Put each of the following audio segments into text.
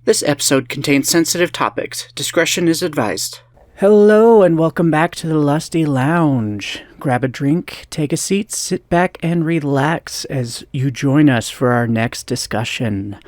This episode contains sensitive topics. Discretion is advised. Hello and welcome back to the Lusty Lounge. Grab a drink, take a seat, sit back and relax as you join us for our next discussion.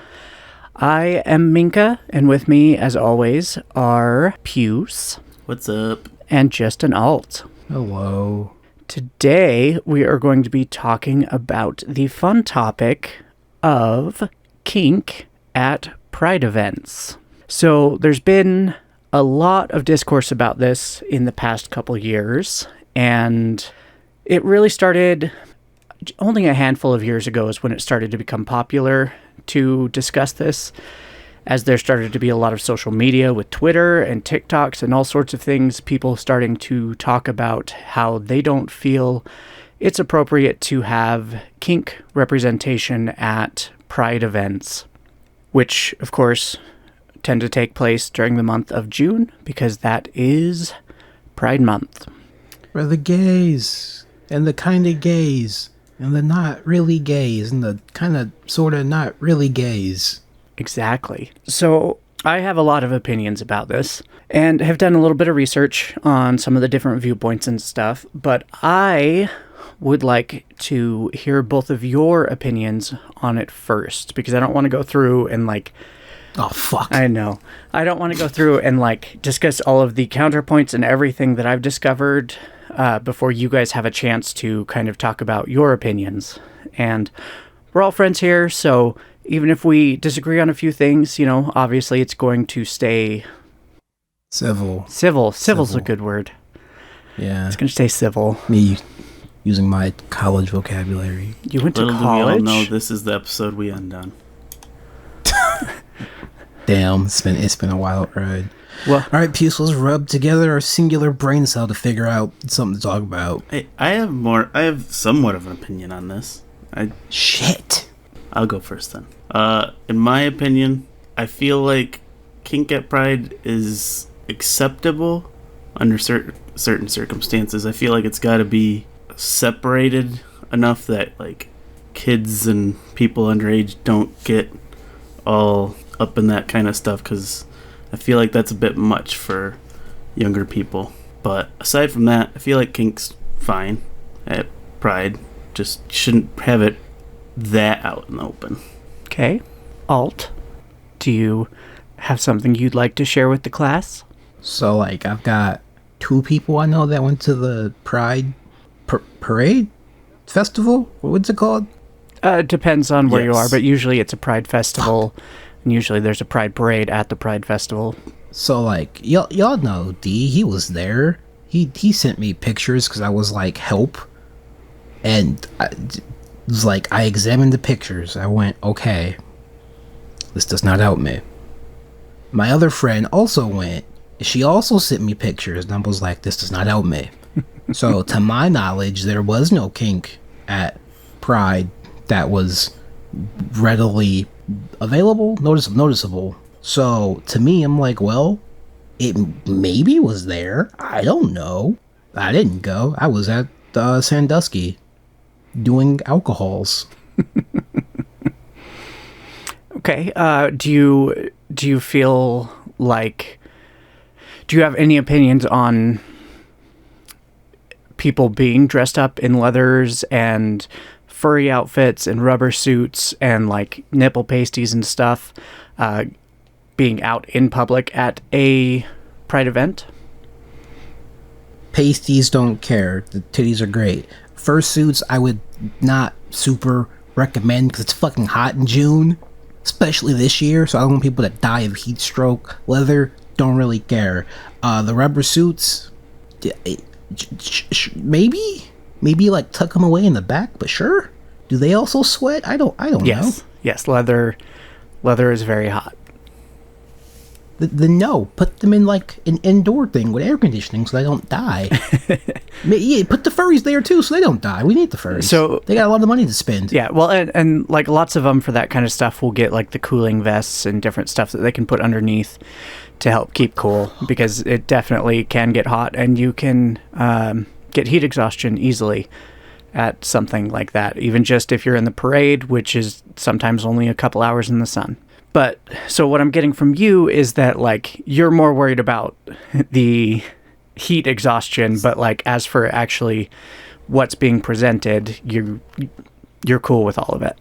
I am Minka, and with me, as always, are Puce. What's up? And Just an Alt. Hello. Today, we are going to be talking about the fun topic of kink at Pride events. So there's been a lot of discourse about this in the past couple years, and it really started only a handful of years ago is when it started to become popular to discuss this, as there started to be a lot of social media with Twitter and TikToks and all sorts of things, people starting to talk about how they don't feel it's appropriate to have kink representation at Pride events, which, of course, tend to take place during the month of June, because that is Pride Month. For the gays, and the kind of gays, and the not really gays, and the kind of sort of not really gays. Exactly. So I have a lot of opinions about this, and have done a little bit of research on some of the different viewpoints and stuff, but I would like to hear both of your opinions on it first, because I don't want to go through and Oh, fuck. I know. I don't want to go through and discuss all of the counterpoints and everything that I've discovered before you guys have a chance to kind of talk about your opinions. And we're all friends here, so even if we disagree on a few things, obviously it's going to stay Civil. Civil's a good word. Yeah. It's going to stay civil. Me using my college vocabulary. You went to Little college? do we all know this is the episode we end on. Damn, it's been a wild ride. Well, all right, Puce, let's rub together our singular brain cell to figure out something to talk about. Hey, I have somewhat of an opinion on this. Shit. I'll go first then. In my opinion, I feel like kink at Pride is acceptable under certain circumstances. I feel like it's got to be separated enough that kids and people underage don't get all up in that kind of stuff, because I feel like that's a bit much for younger people. But aside from that, I feel like kink's fine at Pride. Just shouldn't have it that out in the open. okay. Alt, do you have something you'd like to share with the class? So, I've got two people I know that went to the Pride parade festival? What's it called? Depends on where you are, Yes. but usually it's a Pride festival, and usually there's a Pride parade at the Pride festival. So, y'all know D, he was there. He sent me pictures because I was help. And I examined the pictures. I went, okay, this does not help me. My other friend also went. She also sent me pictures, and I was like, this does not help me. So, to my knowledge, there was no kink at Pride that was readily available, noticeable. So, to me, I'm like, well, it maybe was there. I don't know. I didn't go. I was at Sandusky doing alcohols. Okay. Do you feel like... Do you have any opinions on people being dressed up in leathers and furry outfits and rubber suits and nipple pasties and stuff being out in public at a Pride event? Pasties don't care. The titties are great. Fursuits I would not super recommend because it's fucking hot in June, especially this year, so I don't want people to die of heat stroke. Leather, don't really care. The rubber suits, maybe tuck them away in the back, but sure. Do they also sweat? I don't know. Yes, leather is very hot. Then no, put them in an indoor thing with air conditioning so they don't die. Yeah, put the furries there too so they don't die. We need the furries. So they got a lot of money to spend. Yeah, well, and lots of them for that kind of stuff will get the cooling vests and different stuff that they can put underneath to help keep cool, because it definitely can get hot, and you can get heat exhaustion easily at something like that, even just if you're in the parade, which is sometimes only a couple hours in the sun. But so what I'm getting from you is that like you're more worried about the heat exhaustion, but like as for actually what's being presented, you're cool with all of it.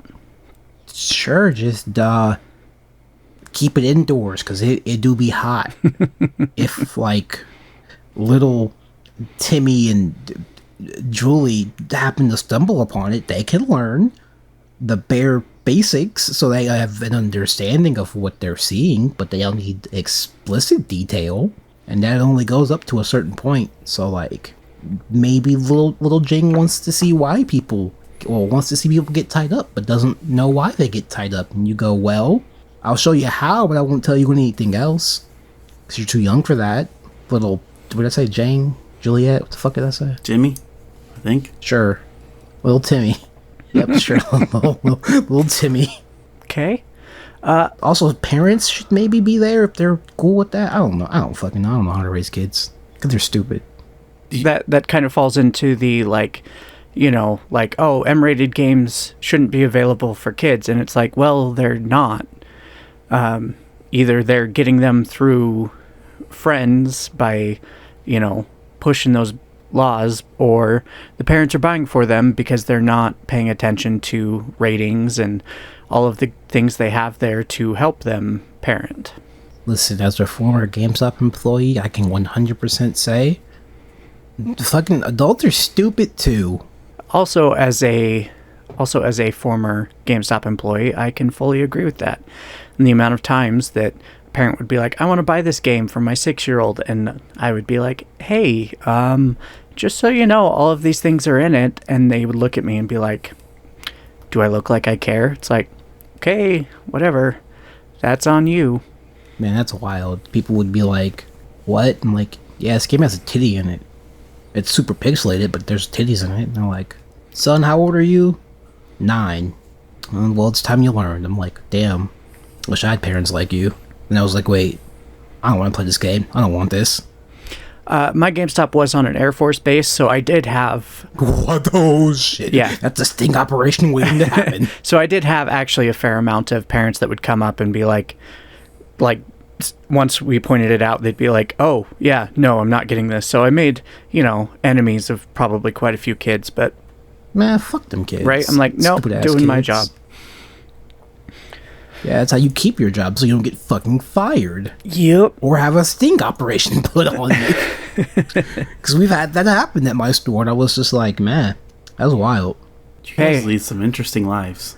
Sure, just keep it indoors because it do be hot. If like little Timmy and Julie happen to stumble upon it, they can learn the bare basics so they have an understanding of what they're seeing, but they don't need explicit detail, and that only goes up to a certain point. So like maybe little Jing wants to see people get tied up, but doesn't know why they get tied up, and you go, well, I'll show you how, but I won't tell you anything else because you're too young for that. Little, what did I say, Jane, Juliet, what the fuck did I say? Jimmy, I think. Sure, little Timmy. Yep, sure, little Timmy. Okay. Also, parents should maybe be there if they're cool with that. I don't know. I don't know how to raise kids because they're stupid. That kind of falls into the like, you know, like, oh, M-rated games shouldn't be available for kids, and it's like, well, they're not. Either they're getting them through friends by, you know, pushing those laws, or the parents are buying for them because they're not paying attention to ratings and all of the things they have there to help them parent. Listen, as a former GameStop employee, I can 100% say fucking adults are stupid too. Also as a former GameStop employee, I can fully agree with that. And the amount of times that a parent would be like, I want to buy this game for my 6-year-old, and I would be like, hey, just so you know, all of these things are in it, and they would look at me and be like, do I look like I care? It's like, okay, whatever, that's on you. Man, that's wild. People would be like, what? I'm like, yeah, this game has a titty in it. It's super pixelated, but there's titties in it. And they're like, son, how old are you? 9. Well, it's time you learned. I'm like, damn, wish I had parents like you. And I was like, wait, I don't want to play this game. I don't want this. My GameStop was on an Air Force base, so I did have... What? Oh, shit. Yeah. That's a sting operation waiting to happen. So I did have actually a fair amount of parents that would come up and be like, once we pointed it out, they'd be like, oh, yeah, no, I'm not getting this. So I made, you know, enemies of probably quite a few kids, but... Man, fuck them kids. Right? I'm like, nope, doing my job. Yeah, that's how you keep your job, so you don't get fucking fired. Yep. Or have a sting operation put on you. Because we've had that happen at my store, and I was just like, man, that was wild. You guys lead some interesting lives.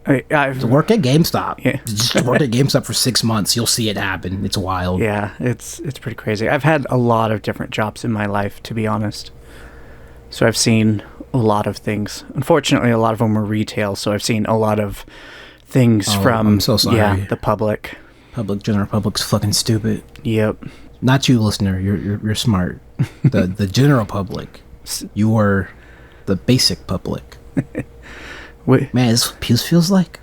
To work at GameStop. Yeah. Just work at GameStop for 6 months, you'll see it happen. It's wild. Yeah, it's pretty crazy. I've had a lot of different jobs in my life, to be honest. So I've seen a lot of things. Unfortunately, a lot of them were retail, so I've seen a lot of things from I'm so sorry. Yeah, the public. General public's fucking stupid. Yep. Not you, listener. You're smart. The general public. You're the basic public. Wait. Man, this feels like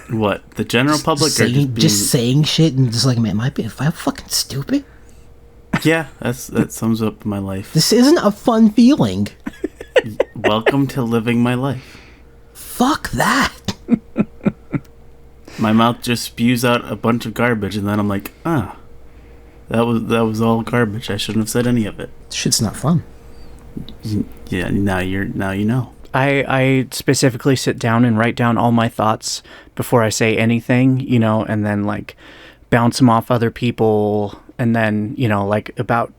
What, the general public just saying shit and just like, man, am I fucking stupid? Yeah, that sums up my life. This isn't a fun feeling. Welcome to living my life. Fuck that. My mouth just spews out a bunch of garbage, and then I'm like, that was all garbage. I shouldn't have said any of it. Shit's not fun. Yeah, now you know. I specifically sit down and write down all my thoughts before I say anything, you know, and then like bounce them off other people, and then, you know, like about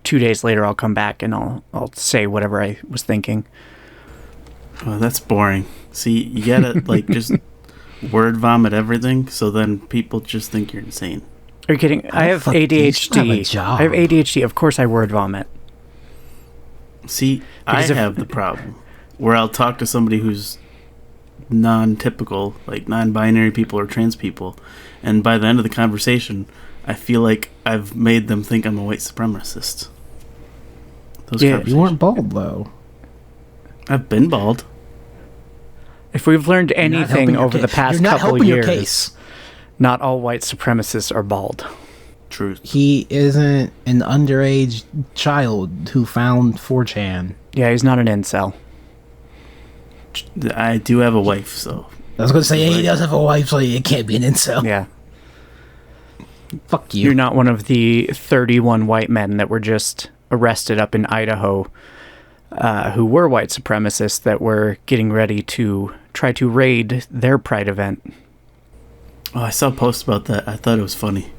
2 days later I'll come back and I'll say whatever I was thinking. Oh, that's boring. See, you gotta like just word vomit everything, so then people just think you're insane. Are you kidding? I have ADHD. I have ADHD. Of course I word vomit. See, I have the problem where I'll talk to somebody who's non-typical, like non-binary people or trans people, and by the end of the conversation, I feel like I've made them think I'm a white supremacist. You weren't bald, though. I've been bald. If we've learned anything over the past couple years, not all white supremacists are bald. Truth. He isn't an underage child who found 4chan. Yeah, he's not an incel. I do have a wife, so I was gonna say he does have a wife, so it can't be an incel. Yeah. Fuck you. You're not one of the 31 white men that were just arrested up in Idaho who were white supremacists that were getting ready to try to raid their Pride event. Oh, I saw a post about that. I thought it was funny.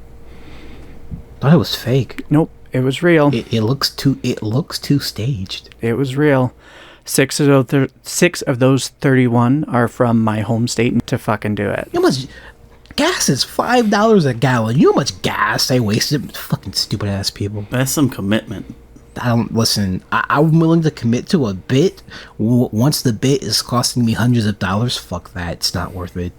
Thought it was fake. Nope, it was real. It looks too staged. It was real. Six of those 31 are from my home state to fucking do it. You know how much gas is $5 a gallon? You know how much gas they wasted? Fucking stupid ass people. That's some commitment. I don't listen. I'm willing to commit to a bit. Once the bit is costing me hundreds of dollars, fuck that. It's not worth it.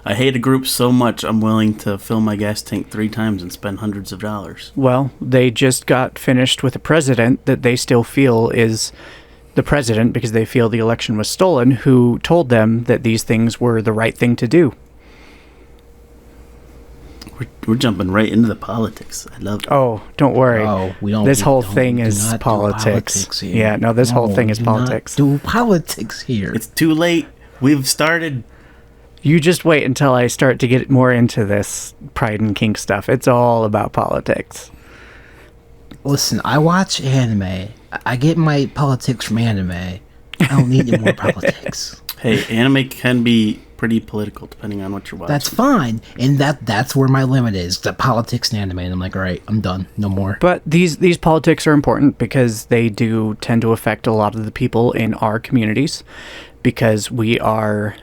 I hate a group so much I'm willing to fill my gas tank 3 times and spend hundreds of dollars. Well, they just got finished with a president that they still feel is the president because they feel the election was stolen, who told them that these things were the right thing to do. We're jumping right into the politics. I love it. Oh, don't worry. Oh, we don't. This whole thing is politics. Yeah, no, this whole thing is politics. Do politics here. It's too late. We've started. You just wait until I start to get more into this pride and kink stuff. It's all about politics. Listen, I watch anime. I get my politics from anime. I don't need any more politics. Hey, anime can be pretty political depending on what you're watching. That's fine, and that's where my limit is, the politics and anime. And I'm like, all right, I'm done, no more. But these politics are important because they do tend to affect a lot of the people in our communities, because we are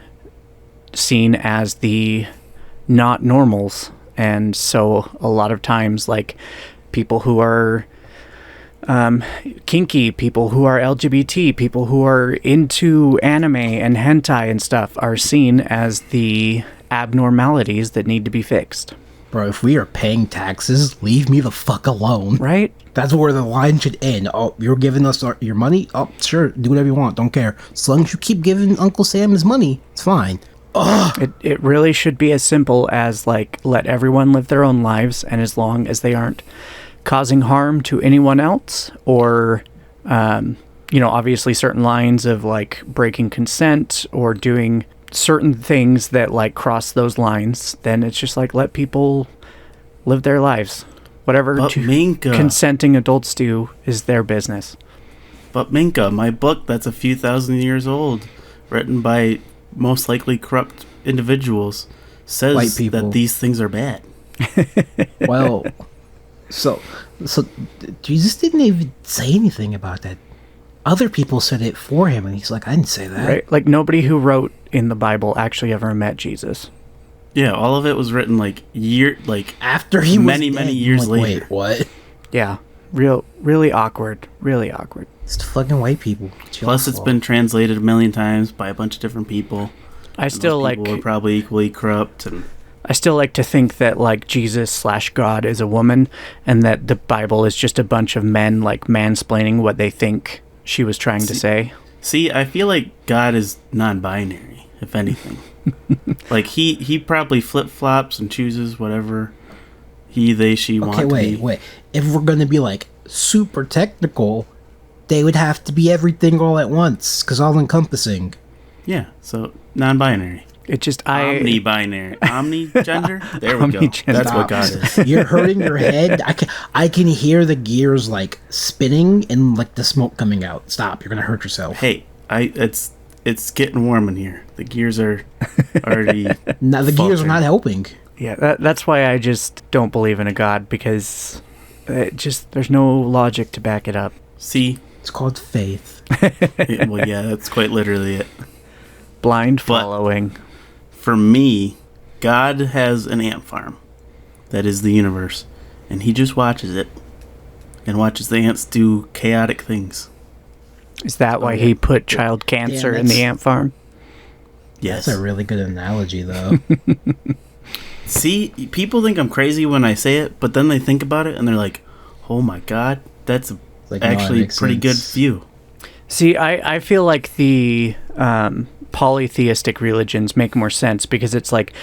seen as the not normals, and so a lot of times, like, people who are kinky, people who are LGBT, people who are into anime and hentai and stuff are seen as the abnormalities that need to be fixed. Bro, if we are paying taxes, leave me the fuck alone. Right? That's where the line should end. Oh, you're giving us your money? Oh, sure, do whatever you want, don't care. As long as you keep giving Uncle Sam his money, it's fine. Ugh. It really should be as simple as, like, let everyone live their own lives, and as long as they aren't causing harm to anyone else, or obviously certain lines of, like, breaking consent or doing certain things that, like, cross those lines, then it's just like, let people live their lives. Whatever consenting adults do is their business. But Minka, my book that's a few thousand years old, written by most likely corrupt individuals, says that these things are bad. Well, so Jesus didn't even say anything about that. Other people said it for him, and he's like, I didn't say that. Right? Like, nobody who wrote in the Bible actually ever met Jesus. Yeah, all of it was written after he was many years later. Wait, what? Yeah, really awkward. Really awkward. It's the fucking white people. Plus, it's been translated a million times by a bunch of different people. I still like. People were probably equally corrupt, and I still like to think that, like, Jesus/God is a woman, and that the Bible is just a bunch of men, like, mansplaining what they think she was trying to say. See, I feel like God is non-binary, if anything. Like, he probably flip-flops and chooses whatever he, they, she want to be. Wait. If we're going to be, like, super technical, they would have to be everything all at once, because all-encompassing. Yeah, so non-binary. It just Omni-binary. Omni-gender? There we go. That's what God is. You're hurting your head. I can hear the gears, like, spinning and, like, the smoke coming out. Stop. You're going to hurt yourself. Hey, it's getting warm in here. The gears are already Now the gears are not helping. Yeah, that's why I just don't believe in a God, because there's no logic to back it up. See? It's called faith. Well, yeah, that's quite literally it. Blind following. For me, God has an ant farm that is the universe, and he just watches it and watches the ants do chaotic things. Is that why he put child cancer in the ant farm? Yes. That's a really good analogy, though. See, people think I'm crazy when I say it, but then they think about it and they're like, oh my God, that's actually a pretty good view. See, I feel like the polytheistic religions make more sense, because it's like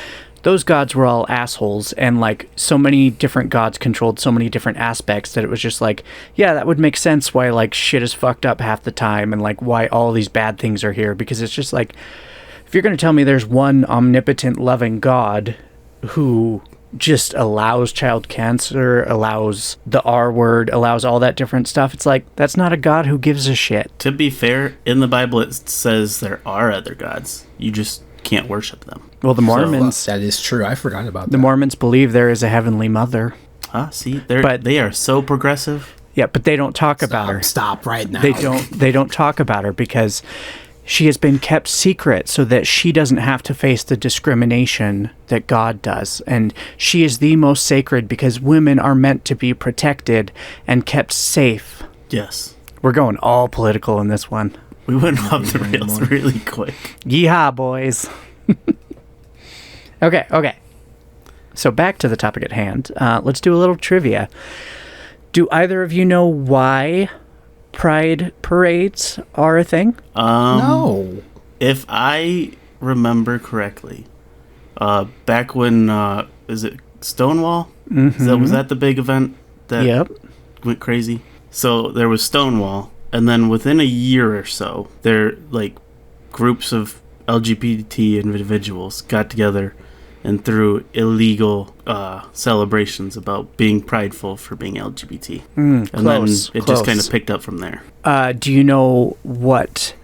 those gods were all assholes, and, like, so many different gods controlled so many different aspects that it was just like, yeah, that would make sense why, like, shit is fucked up half the time, and, like, why all these bad things are here, because it's just like if you're going to tell me there's one omnipotent, loving God who just allows child cancer, allows the R word, allows all that different stuff, it's like, that's not a God who gives a shit. To be fair, in the Bible it says there are other gods. You just can't worship them. Well, the Mormons... So, that is true. I forgot about that. The Mormons believe there is a heavenly mother. See, they are so progressive. Yeah, but they don't talk about her. Stop right now. They don't talk about her because she has been kept secret so that she doesn't have to face the discrimination that God does. And she is the most sacred because women are meant to be protected and kept safe. Yes. We're going all political in this one. We went off the rails really quick. Yeehaw, boys. Okay. So back to the topic at hand. Let's do a little trivia. Do either of you know why Pride parades are a thing? No. If I remember correctly, back when is it Stonewall? Was that the big event that went crazy? So there was Stonewall, and then within a year or so, there groups of LGBT individuals got together and threw illegal celebrations about being prideful for being LGBT. And then it just kind of picked up from there. Do you know what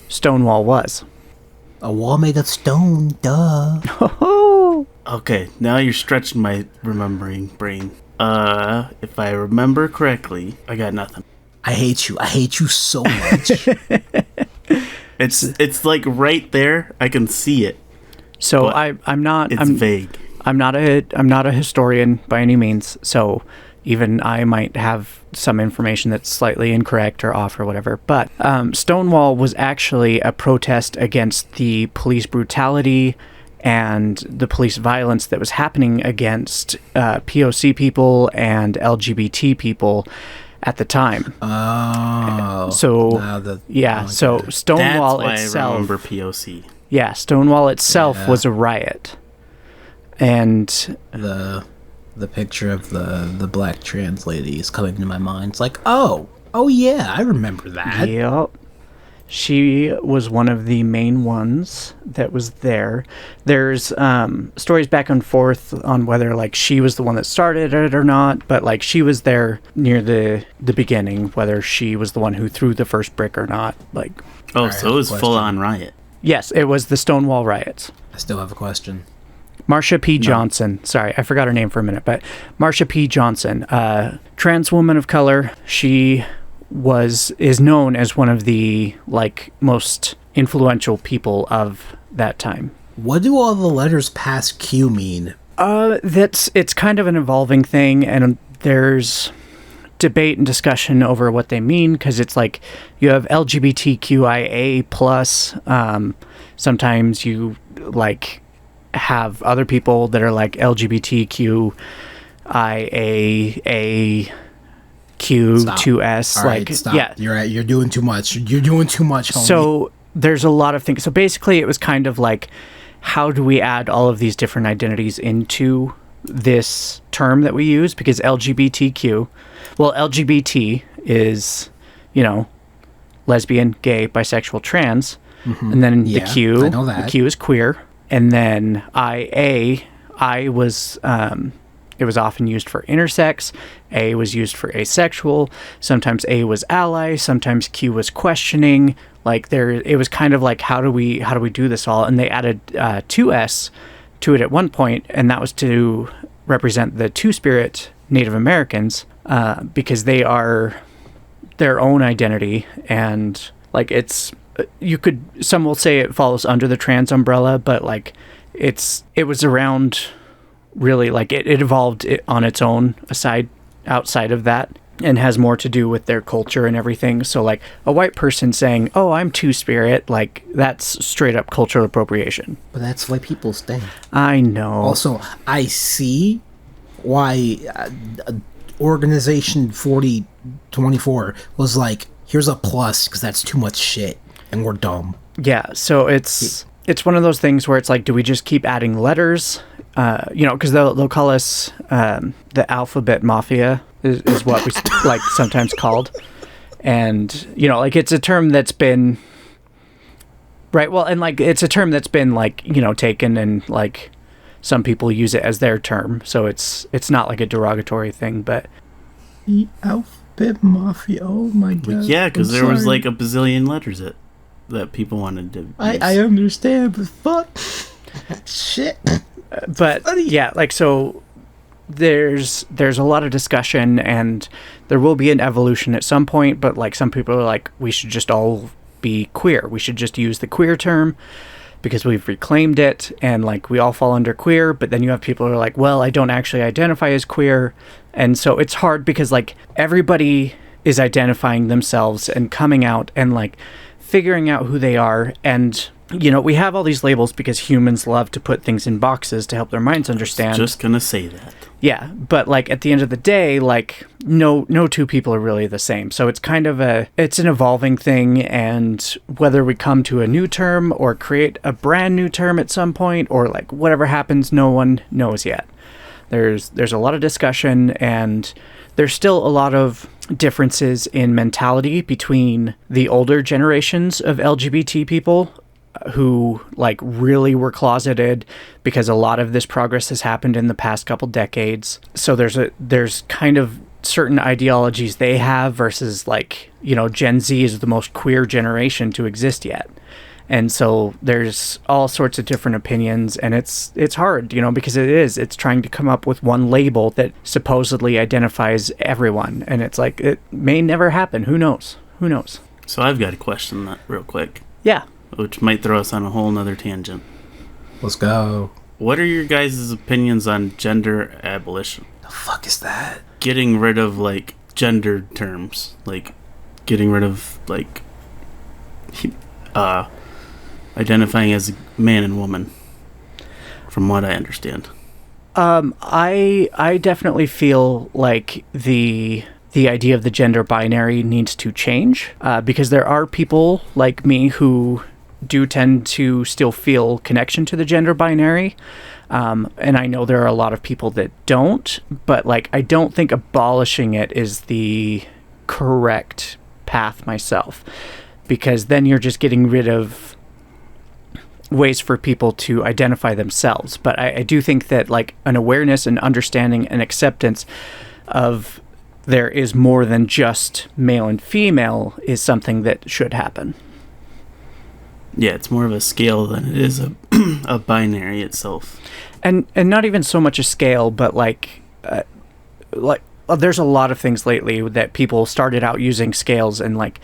Stonewall was? A wall made of stone, duh. Okay, now you're stretching my remembering brain. If I remember correctly, I got nothing. I hate you so much. It's like right there. I can see it. So I'm not. It's vague. I'm not a historian by any means. So even I might have some information that's slightly incorrect or off or whatever. But Stonewall was actually a protest against the police brutality and the police violence that was happening against POC people and LGBT people at the time. Oh. So so Stonewall That's why itself. I remember POC. Yeah, Stonewall itself was a riot. And the picture of the black trans lady is coming to my mind. It's like, oh yeah, I remember that. Yep. She was one of the main ones that was there. There's stories back and forth on whether she was the one that started it or not, but she was there near the beginning, whether she was the one who threw the first brick or not. So it was full on riot. Yes, it was the Stonewall riots. I still have a question. Marsha P. Johnson. Sorry, I forgot her name for a minute, but Marsha P. Johnson, trans woman of color. She is known as one of the most influential people of that time. What do all the letters past Q mean? It's kind of an evolving thing, and there's debate and discussion over what they mean, because it's you have LGBTQIA plus. Sometimes you have other people that are LGBTQIA Q2S. Stop. Yeah, you're doing too much. You're doing too much, homie. So there's a lot of things. So basically, it was kind of how do we add all of these different identities into this term that we use? Because LGBT is, lesbian, gay, bisexual, trans. Mm-hmm. And then the Q, I know that. The Q is queer. And then I was, it was often used for intersex. A was used for asexual. Sometimes A was ally. Sometimes Q was questioning. It was kind of how do we do this all? And they added 2S to it at one point, and that was to represent the Two-Spirit Native Americans, because they are their own identity, and some will say it falls under the trans umbrella, but it was around really it evolved on its own outside of that, and has more to do with their culture and everything. So a white person saying, "Oh, I'm Two-Spirit," that's straight up cultural appropriation. But that's why people stay. I know. Also, I see why Organization 4024 was here's a plus, because that's too much shit and we're dumb. Yeah, so it's one of those things where it's do we just keep adding letters? Because they'll call us the alphabet mafia is what we sometimes called. And, it's a term that's been Right. Well, and like it's a term that's been like, taken and like some people use it as their term. So it's not like a derogatory thing, but The alphabet mafia. Oh my god. Yeah, because there was like a bazillion letters that people wanted to use. I understand, but fuck. Shit. but funny. yeah, like so there's a lot of discussion and there will be an evolution at some point, but like some people are like, we should just all be queer. We should just use the queer term because we've reclaimed it and like we all fall under queer. But then you have people who are like, well, I don't actually identify as queer. And so it's hard because like everybody is identifying themselves and coming out and like figuring out who they are. And we have all these labels because humans love to put things in boxes to help their minds understand. Just gonna say that. Yeah, but like at the end of the day, like no two people are really the same. So it's kind of it's an evolving thing, and whether we come to a new term or create a brand new term at some point or like whatever happens, no one knows yet. There's a lot of discussion, and there's still a lot of differences in mentality between the older generations of LGBT people who like really were closeted because a lot of this progress has happened in the past couple decades. So there's kind of certain ideologies they have versus like, Gen Z is the most queer generation to exist yet. And so there's all sorts of different opinions, and it's hard, because it's trying to come up with one label that supposedly identifies everyone. And it's like, it may never happen. Who knows? So I've got a question that real quick. Yeah. Which might throw us on a whole nother tangent. Let's go. What are your guys' opinions on gender abolition? The fuck is that? Getting rid of, like, gendered terms. Like, getting rid of, like, identifying as man and woman. From what I understand. I definitely feel like the idea of the gender binary needs to change because there are people like me who do tend to still feel connection to the gender binary. And I know there are a lot of people that don't, but like I don't think abolishing it is the correct path myself, because then you're just getting rid of ways for people to identify themselves. But I do think that like an awareness and understanding and acceptance of there is more than just male and female is something that should happen. Yeah, it's more of a scale than it is a binary itself. And not even so much a scale, but like there's a lot of things lately that people started out using scales, and like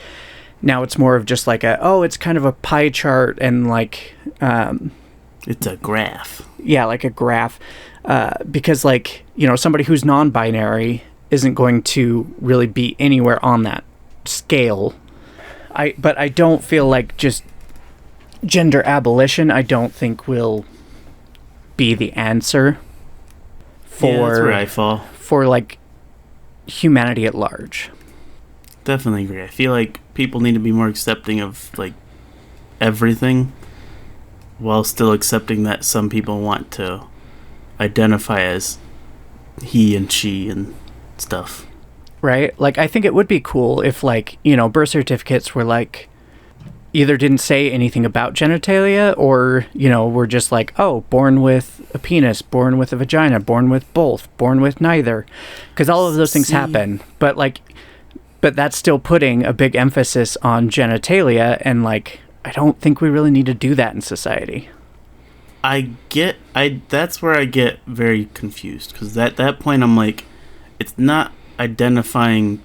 now it's more of just like it's kind of a pie chart, and like it's a graph. Yeah, like a graph, because like somebody who's non-binary isn't going to really be anywhere on that scale. But I don't feel like just gender abolition, I don't think will be the answer for that's where I fall. For like humanity at large. Definitely agree. I feel like people need to be more accepting of like everything, while still accepting that some people want to identify as he and she and stuff. Right? Like I think it would be cool if like, birth certificates were like either didn't say anything about genitalia, or, were just like, born with a penis, born with a vagina, born with both, born with neither. Because all of those things happen. But that's still putting a big emphasis on genitalia, and like, I don't think we really need to do that in society. That's where I get very confused, because at that point I'm like, it's not identifying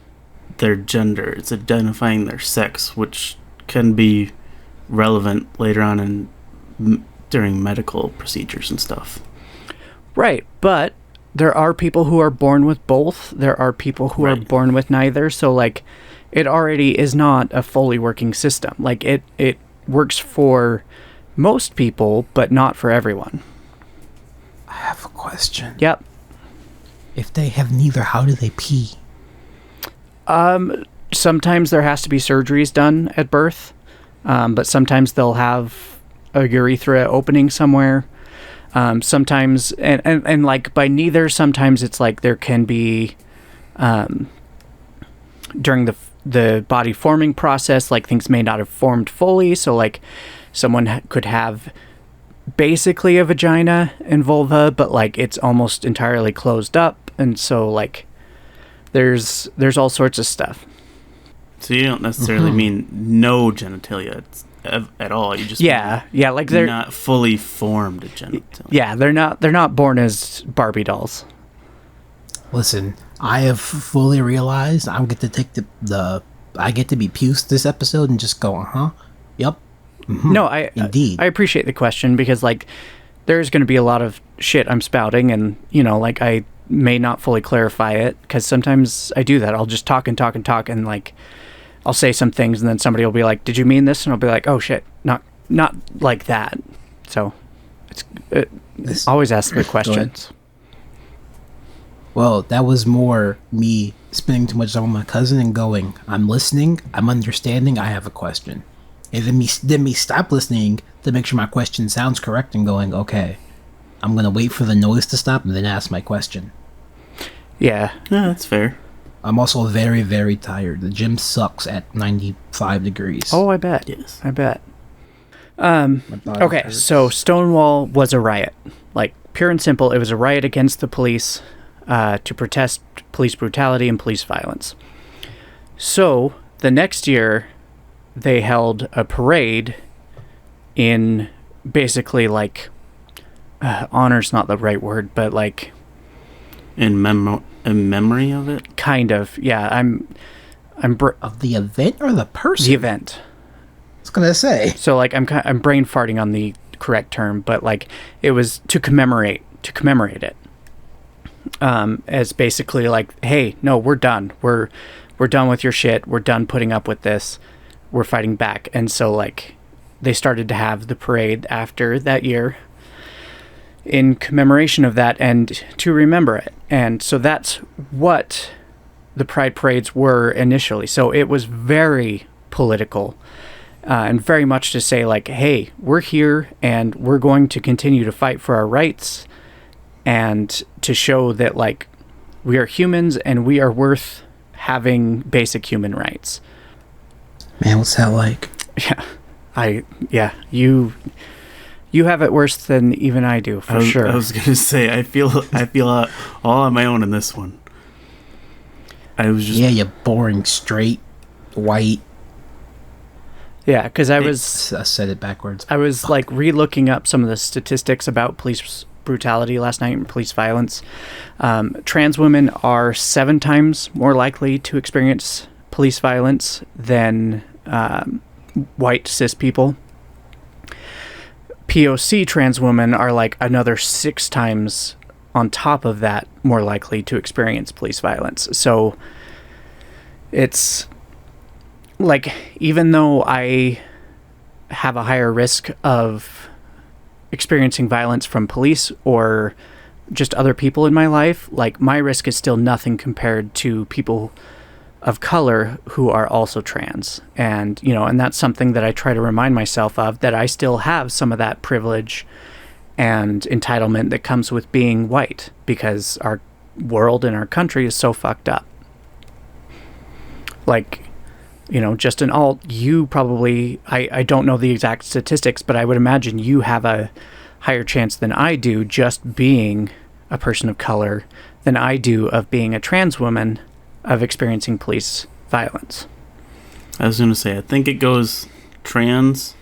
their gender, it's identifying their sex, which can be relevant later on during medical procedures and stuff. Right, but there are people who are born with both. There are people who are born with neither. So like, it already is not a fully working system. Like it works for most people, but not for everyone. I have a question. Yep. If they have neither, how do they pee? Sometimes there has to be surgeries done at birth, but sometimes they'll have a urethra opening somewhere. Sometimes, and like by neither, sometimes it's like there can be, during the body forming process, like things may not have formed fully. So like someone could have basically a vagina and vulva, but like it's almost entirely closed up, and so like there's all sorts of stuff. So you don't necessarily mean no genitalia at all. You just yeah, like they're not fully formed genitalia. Yeah, they're not born as Barbie dolls. Listen, I have fully realized I get to take I get to be Puce this episode and just go, yep. Mm-hmm. No, I appreciate the question, because like there's going to be a lot of shit I'm spouting, and like I may not fully clarify it, because sometimes I do that. I'll just talk and like I'll say some things, and then somebody will be like, "Did you mean this?" And I'll be like, "Oh shit, not like that." So it's always ask the questions. Well, that was more me spending too much time with my cousin and going, I'm listening, I'm understanding, I have a question. And then me stop listening to make sure my question sounds correct and going, okay, I'm going to wait for the noise to stop and then ask my question. Yeah, that's fair. I'm also very, very tired. The gym sucks at 95 degrees. Oh, I bet. Yes. I bet. Okay, hurts. So Stonewall was a riot. Like, pure and simple, it was a riot against the police to protest police brutality and police violence. So, the next year, they held a parade in basically, like, honor's not the right word, but, like... In memory of it? Kind of, yeah. Of the event or the person? The event. I was gonna say. So, like, I'm brain farting on the correct term, but, like, it was to commemorate it. As basically like, hey, no, we're done. We're done with your shit. We're done putting up with this. We're fighting back. And so, like, they started to have the parade after that year in commemoration of that and to remember it. And so that's what the Pride parades were initially. So it was very political and very much to say, like, hey, we're here and we're going to continue to fight for our rights, and to show that, like, we are humans and we are worth having basic human rights. Man, what's that like? Yeah. You have it worse than even I do, for sure. I was gonna say, I feel all on my own in this one. I was just... Yeah, you boring, straight, white... Yeah, because I said it backwards. I was like re-looking up some of the statistics about police brutality last night and police violence. Trans women are 7 times more likely to experience police violence than white cis people. POC trans women are like another 6 times on top of that more likely to experience police violence. So it's like, even though I have a higher risk of experiencing violence from police or just other people in my life, like, my risk is still nothing compared to people of color who are also trans. And, and that's something that I try to remind myself of, that I still have some of that privilege and entitlement that comes with being white, because our world and our country is so fucked up. Like, just an alt, you probably, I don't know the exact statistics, but I would imagine you have a higher chance than I do, just being a person of color, than I do of being a trans woman, of experiencing police violence. I was going to say, I think it goes trans,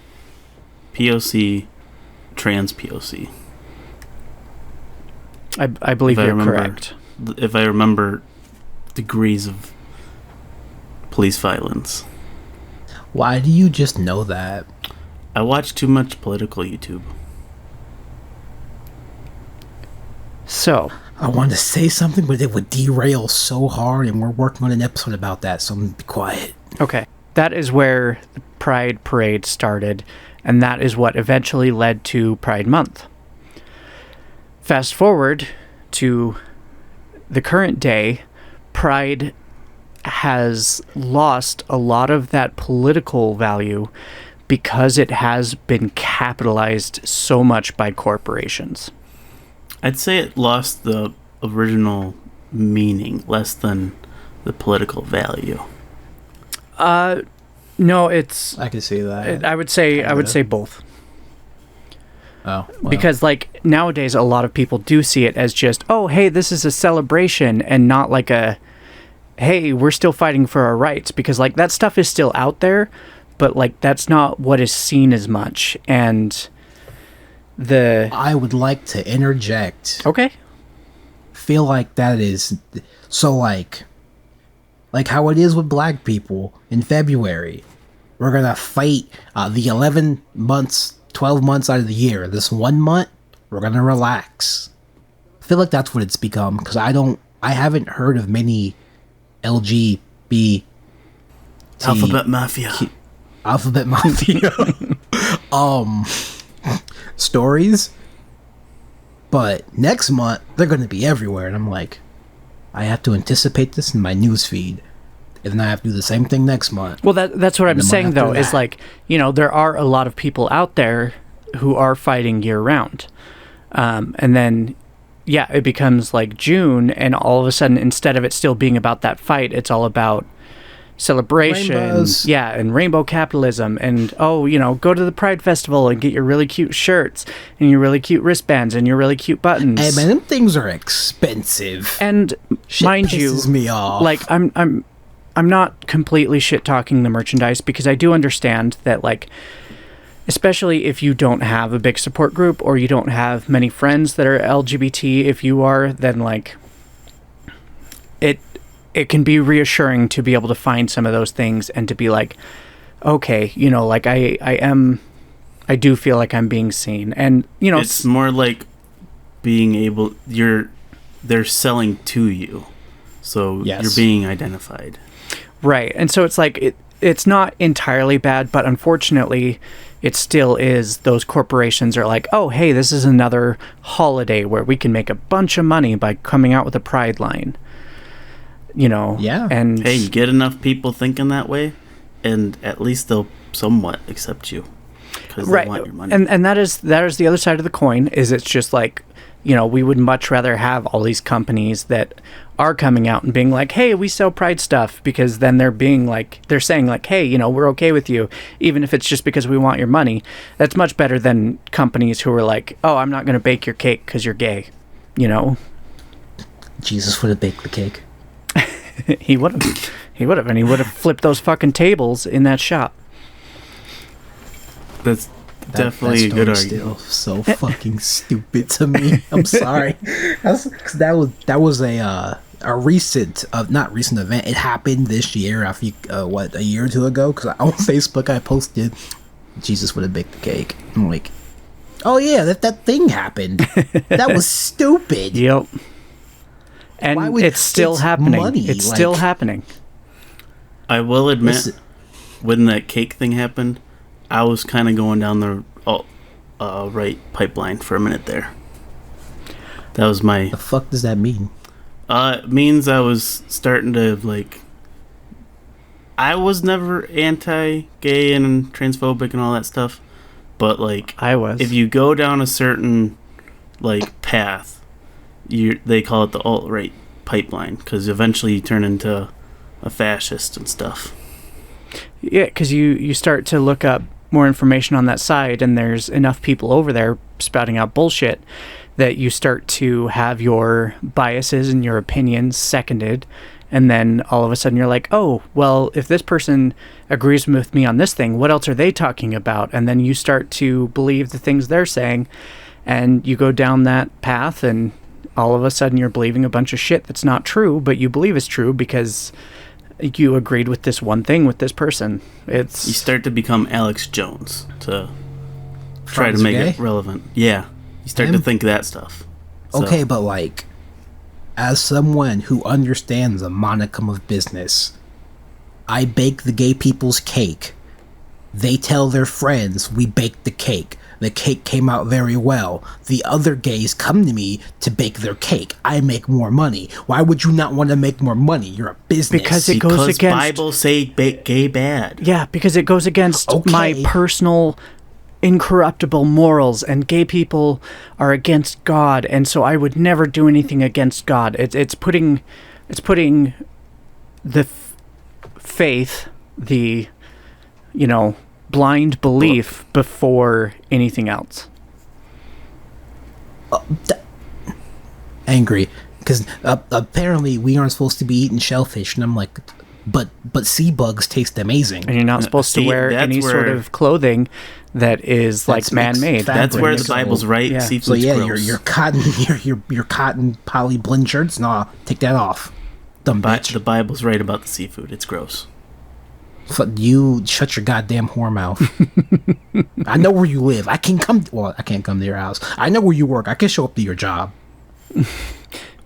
POC, trans POC. I believe you're correct. If I remember degrees of police violence. Why do you just know that? I watch too much political YouTube. So, I wanted to say something, but it would derail so hard, and we're working on an episode about that, so I'm going to be quiet. Okay. That is where the Pride Parade started, and that is what eventually led to Pride Month. Fast forward to the current day, Pride has lost a lot of that political value because it has been capitalized so much by corporations. I'd say it lost the original meaning less than the political value. No, it's. I can see that. I would say both. Oh, well. Because like nowadays, a lot of people do see it as just, oh, hey, this is a celebration, and not like a, hey, we're still fighting for our rights. Because like that stuff is still out there, but like that's not what is seen as much. And I would like to interject. Okay. Feel like that is so like how it is with black people in February. We're gonna fight the 11 months. 12 months out of the year. This 1 month, we're gonna relax. I feel like that's what it's become, because I haven't heard of many LGBT Alphabet Mafia stories, but next month they're gonna be everywhere, and I'm like, I have to anticipate this in my news feed, and then I have to do the same thing next month. Well, that's what I'm saying, though, is like, there are a lot of people out there who are fighting year round. And then, it becomes like June, and all of a sudden, instead of it still being about that fight, it's all about celebration. Rainbows. Yeah, and rainbow capitalism. And, go to the Pride Festival and get your really cute shirts and your really cute wristbands and your really cute buttons. Hey, man, them things are expensive. And Shit mind you, pisses me off. like, I'm not completely shit-talking the merchandise, because I do understand that, like, especially if you don't have a big support group or you don't have many friends that are LGBT, if you are, then, like, it can be reassuring to be able to find some of those things and to be like, okay, like, I do feel like I'm being seen. And, It's more like being able... They're selling to you. So Yes. You're being identified. Right. And so it's like, it's not entirely bad, but unfortunately, it still is. Those corporations are like, oh, hey, this is another holiday where we can make a bunch of money by coming out with a pride line. Yeah. And Hey, you get enough people thinking that way, and at least they'll somewhat accept you. Because they want your money. And that is the other side of the coin, is it's just like, we would much rather have all these companies that are coming out and being like, hey, we sell Pride stuff, because then they're saying like, hey, we're okay with you, even if it's just because we want your money. That's much better than companies who are like, oh, I'm not going to bake your cake because you're gay, Jesus would have baked the cake. He would have, and he would have flipped those fucking tables in that shop. That's definitely a good Still argument. so fucking stupid to me. I'm sorry. That was a recent, not recent event. It happened this year. I think a year or two ago. Because on Facebook I posted, Jesus would have baked the cake. I'm like, oh yeah, that thing happened. That was stupid. Yep. And it's still happening. Money, it's still happening. I will admit, when that cake thing happened, I was kind of going down the right pipeline for a minute there. That was my... The fuck does that mean? It means I was starting to, like... I was never anti-gay and transphobic and all that stuff, but, like... I was. If you go down a certain, like, path, they call it the alt-right pipeline, because eventually you turn into a fascist and stuff. Yeah, because you start to look up more information on that side, and there's enough people over there spouting out bullshit that you start to have your biases and your opinions seconded, and then all of a sudden you're like, oh, well, if this person agrees with me on this thing, what else are they talking about? And then you start to believe the things they're saying, and you go down that path, and all of a sudden you're believing a bunch of shit that's not true, but you believe is true because you agreed with this one thing with this person. You start to become Alex Jones to try to make it relevant. Yeah. You start to think that stuff. Okay, but like, as someone who understands a modicum of business, I bake the gay people's cake. They tell their friends we baked the cake. The cake came out very well. The other gays come to me to bake their cake. I make more money. Why would you not want to make more money? You're a business. Because it goes against... Bible say gay bad. Yeah, because it goes against my personal incorruptible morals, and gay people are against God, and so I would never do anything against God. It's putting the faith, the blind belief before anything else. Angry because apparently we aren't supposed to be eating shellfish, and I'm like, but sea bugs taste amazing, and you're not supposed to wear any sort of clothing that is like man-made. That's where the Bible's right. Yeah. Seafood's so yeah, gross. your cotton your cotton poly blend shirts. Nah, take that off, dumb bitch. The Bible's right about the seafood. It's gross. You shut your goddamn whore mouth. I know where you live. I can't come to your house. I know where you work. I can show up to your job.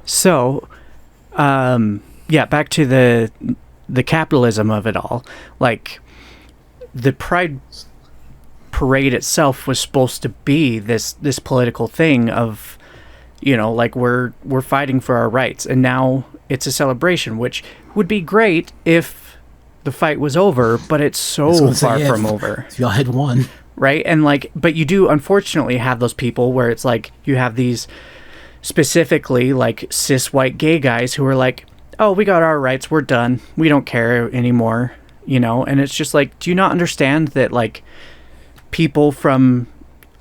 So, back to the capitalism of it all. Like, the Pride Parade itself was supposed to be this political thing of, like we're fighting for our rights, and now it's a celebration, which would be great if the fight was over, but it's so far from over. If y'all had won. Right? And but you do unfortunately have those people where it's like you have these specifically like cis white gay guys who are like, oh, we got our rights, we're done, we don't care anymore, and it's just like, do you not understand that like people from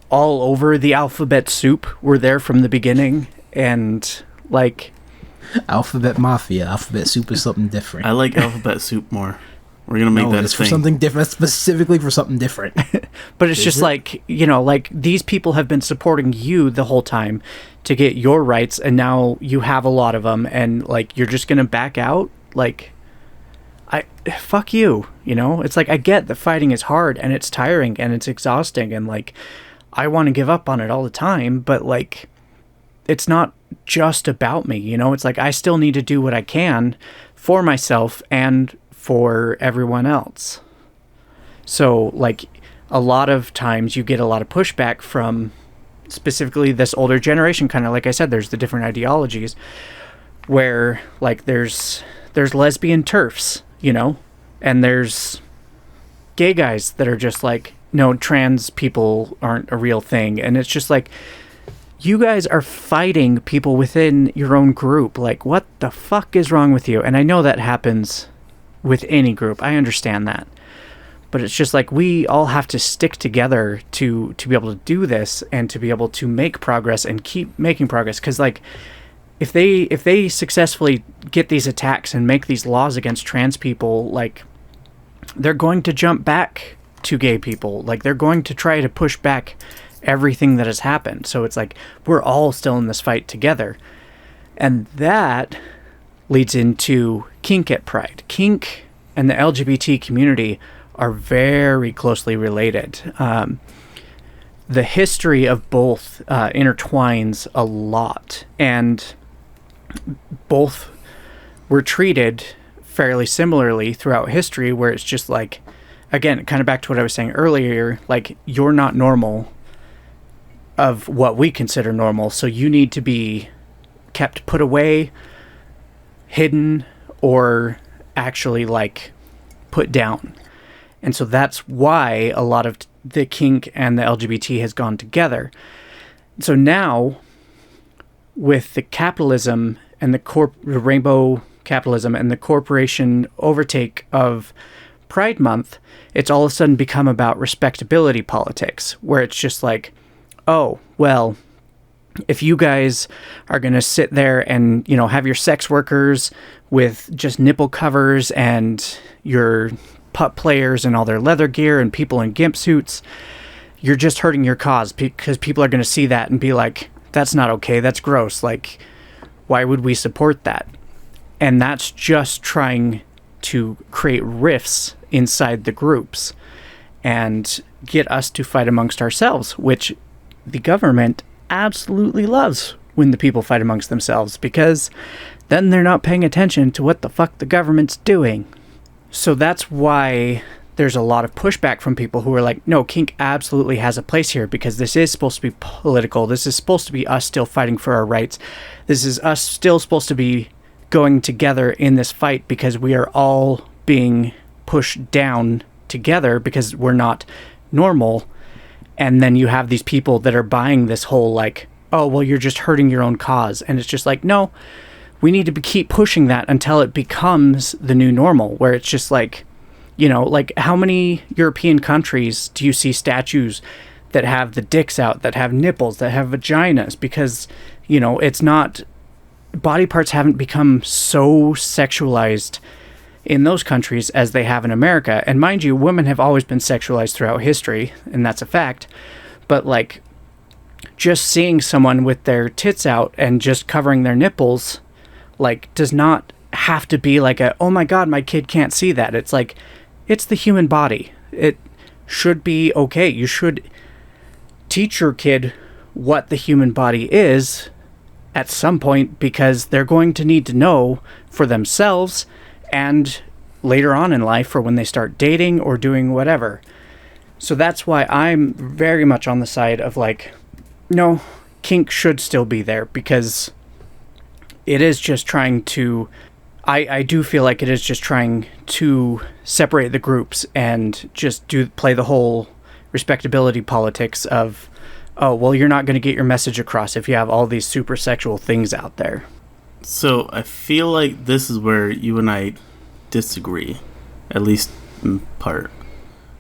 all over the alphabet soup were there from the beginning, and like Alphabet Mafia. Alphabet Soup is something different. I like Alphabet Soup more. We're going to make that a thing. For something different, specifically for something different. But it's just like, like these people have been supporting you the whole time to get your rights, and now you have a lot of them, and like you're just going to back out? Like, fuck you, It's like, I get that fighting is hard and it's tiring and it's exhausting, and like I want to give up on it all the time, but like it's not just about me, It's like I still need to do what I can for myself and for everyone else. So like a lot of times you get a lot of pushback from specifically this older generation, kind of like I said, there's the different ideologies where like there's lesbian TERFs, and there's gay guys that are just like, no, trans people aren't a real thing, and it's just like, you guys are fighting people within your own group. Like, what the fuck is wrong with you? And I know that happens with any group. I understand that. But it's just like, we all have to stick together to be able to do this and to be able to make progress and keep making progress. Because like, if they successfully get these attacks and make these laws against trans people, like, they're going to jump back to gay people. Like, they're going to try to push back everything that has happened. So it's like, we're all still in this fight together. And that leads into kink at Pride. Kink and the LGBT community are very closely related. The history of both intertwines a lot, and both were treated fairly similarly throughout history, where it's just like, again, kind of back to what I was saying earlier, like, you're not normal of what we consider normal, so you need to be kept put away, hidden, or actually like put down. And so that's why a lot of the kink and the LGBT has gone together. So now, with the capitalism and the rainbow capitalism and the corporation overtake of Pride Month, it's all of a sudden become about respectability politics, where it's just like, oh, well, if you guys are going to sit there and, have your sex workers with just nipple covers and your putt players and all their leather gear and people in gimp suits, you're just hurting your cause, because people are going to see that and be like, that's not okay, that's gross, like, why would we support that? And that's just trying to create rifts inside the groups and get us to fight amongst ourselves, which the government absolutely loves when the people fight amongst themselves, because then they're not paying attention to what the fuck the government's doing. So that's why there's a lot of pushback from people who are like, no, kink absolutely has a place here, because this is supposed to be political. This is supposed to be us still fighting for our rights. This is us still supposed to be going together in this fight, because we are all being pushed down together because we're not normal. And then you have these people that are buying this whole like, oh, well, you're just hurting your own cause. And it's just like, no, we need to keep pushing that until it becomes the new normal, where it's just like, You know, like how many European countries do you see statues that have the dicks out, that have nipples, that have vaginas? Because, you know, it's not, body parts haven't become so sexualized in those countries as they have in America. And mind you, women have always been sexualized throughout history, and that's a fact. But like, just seeing someone with their tits out and just covering their nipples, like, does not have to be like a, oh my god, my kid can't see that. It's like, it's the human body. It should be okay. You should teach your kid what the human body is at some point, because they're going to need to know for themselves and later on in life, for when they start dating or doing whatever. So that's why I'm very much on the side of like, no, kink should still be there, because it is just trying to, I do feel like it is just trying to separate the groups and just play the whole respectability politics of, oh, well, you're not going to get your message across if you have all these super sexual things out there. So I feel like this is where you and I disagree, at least in part.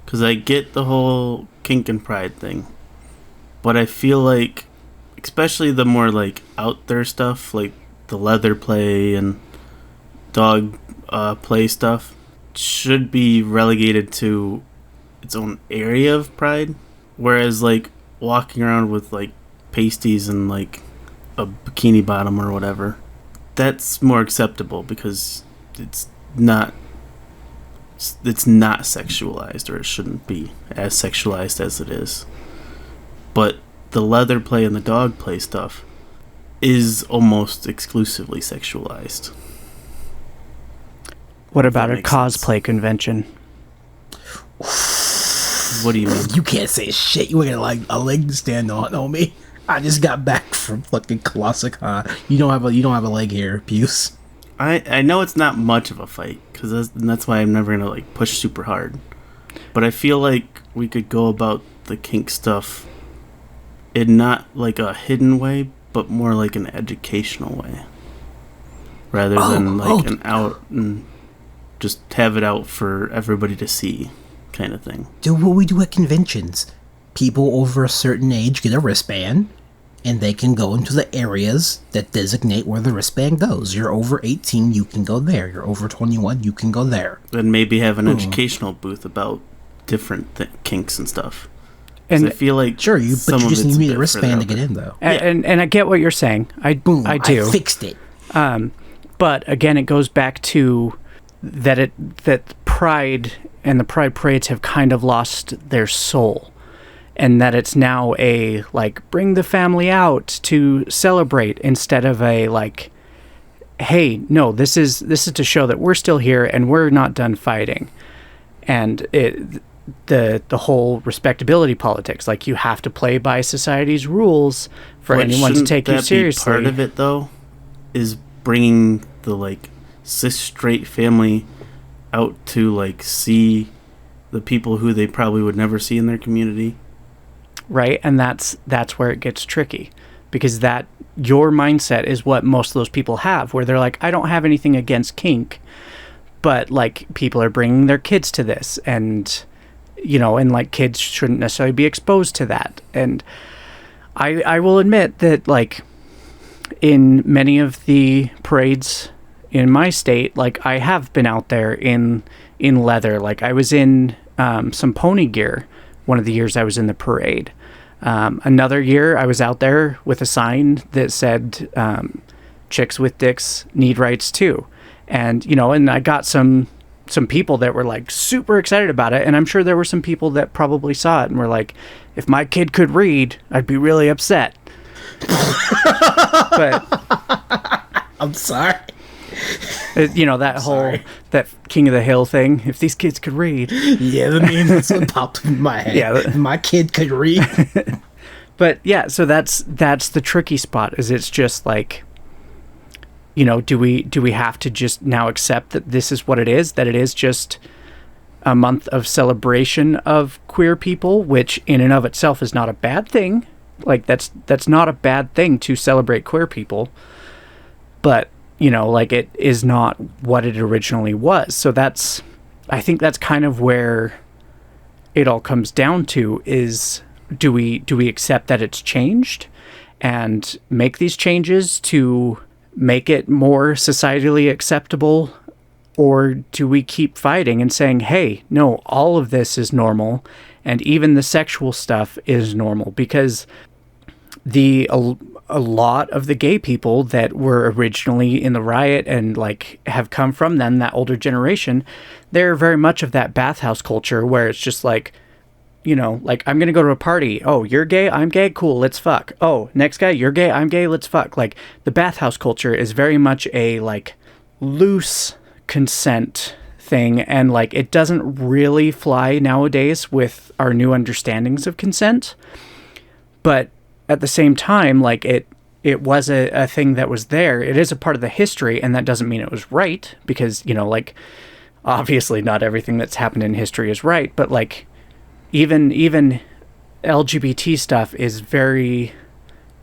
Because I get the whole kink and pride thing, but I feel like, especially the more like out there stuff, like the leather play and dog play stuff, should be relegated to its own area of pride. Whereas like walking around with like pasties and like a bikini bottom or whatever, that's more acceptable because it's not sexualized, or it shouldn't be as sexualized as it is. But the leather play and the dog play stuff is almost exclusively sexualized. What about a cosplay convention? What do you mean? You can't say shit. You ain't got like a leg to stand on me. I just got back from fucking Classic. You don't have a leg here, Puce. I know it's not much of a fight, because that's why I'm never gonna like push super hard. But I feel like we could go about the kink stuff in not like a hidden way, but more like an educational way, rather than like an out and just have it out for everybody to see kind of thing. Do what we do at conventions. People over a certain age get a wristband, and they can go into the areas that designate where the wristband goes. You're over 18, you can go there. You're over 21, you can go there. And maybe have an educational booth about different kinks and stuff. And I feel like sure, but you just need the wristband to get in, though. And I get what you're saying. I do. I fixed it. But again, it goes back to that pride and the pride parades have kind of lost their soul. And that it's now a, like, bring the family out to celebrate, instead of a, like, hey, no, this is to show that we're still here and we're not done fighting. And the whole respectability politics, like, you have to play by society's rules for anyone to take you seriously. Part of it, though, is bringing the, like, cis straight family out to, like, see the people who they probably would never see in their community. Right, and that's where it gets tricky, because that your mindset is what most of those people have, where they're like, I don't have anything against kink, but like people are bringing their kids to this, and you know, and like kids shouldn't necessarily be exposed to that. And I will admit that like in many of the parades in my state, like I have been out there in leather. Like I was in some pony gear one of the years I was in the parade. Another year I was out there with a sign that said chicks with dicks need rights too. And you know, and I got some people that were like super excited about it, and I'm sure there were some people that probably saw it and were like, if my kid could read, I'd be really upset. But I'm sorry. You know, that King of the Hill thing. If these kids could read. Yeah, the meme that's what popped in my head. Yeah, if my kid could read. But yeah, so that's the tricky spot, is it's just like, you know, do we have to just now accept that this is what it is, that it is just a month of celebration of queer people, which in and of itself is not a bad thing. Like that's not a bad thing to celebrate queer people. But you know, like it is not what it originally was. So that's I think that's kind of where it all comes down to is, do we accept that it's changed and make these changes to make it more societally acceptable? Or do we keep fighting and saying, hey, no, all of this is normal, and even the sexual stuff is normal? Because a lot of the gay people that were originally in the riot and like have come from them, that older generation, they're very much of that bathhouse culture where it's just like, you know, like, I'm going to go to a party. Oh, you're gay? I'm gay? Cool, let's fuck. Oh, next guy, you're gay? I'm gay? Let's fuck. Like, the bathhouse culture is very much a, like, loose consent thing, and, like, it doesn't really fly nowadays with our new understandings of consent. But at the same time, like, it was a thing that was there. It is a part of the history, and that doesn't mean it was right, because, you know, like, obviously not everything that's happened in history is right, but, like, even LGBT stuff is very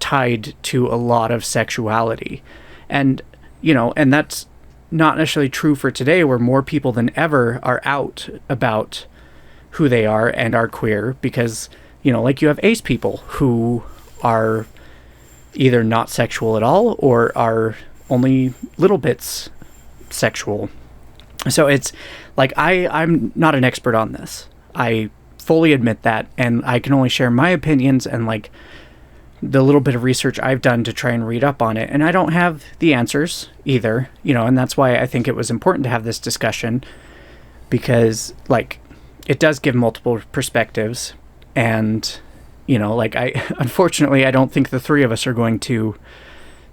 tied to a lot of sexuality. And, you know, and that's not necessarily true for today, where more people than ever are out about who they are and are queer, because, you know, like, you have ace people who are either not sexual at all or are only little bits sexual. So it's like, I'm not an expert on this. I fully admit that, and I can only share my opinions and, like, the little bit of research I've done to try and read up on it. And I don't have the answers either, you know, and that's why I think it was important to have this discussion, because, like, it does give multiple perspectives. And, you know, like, unfortunately, I don't think the three of us are going to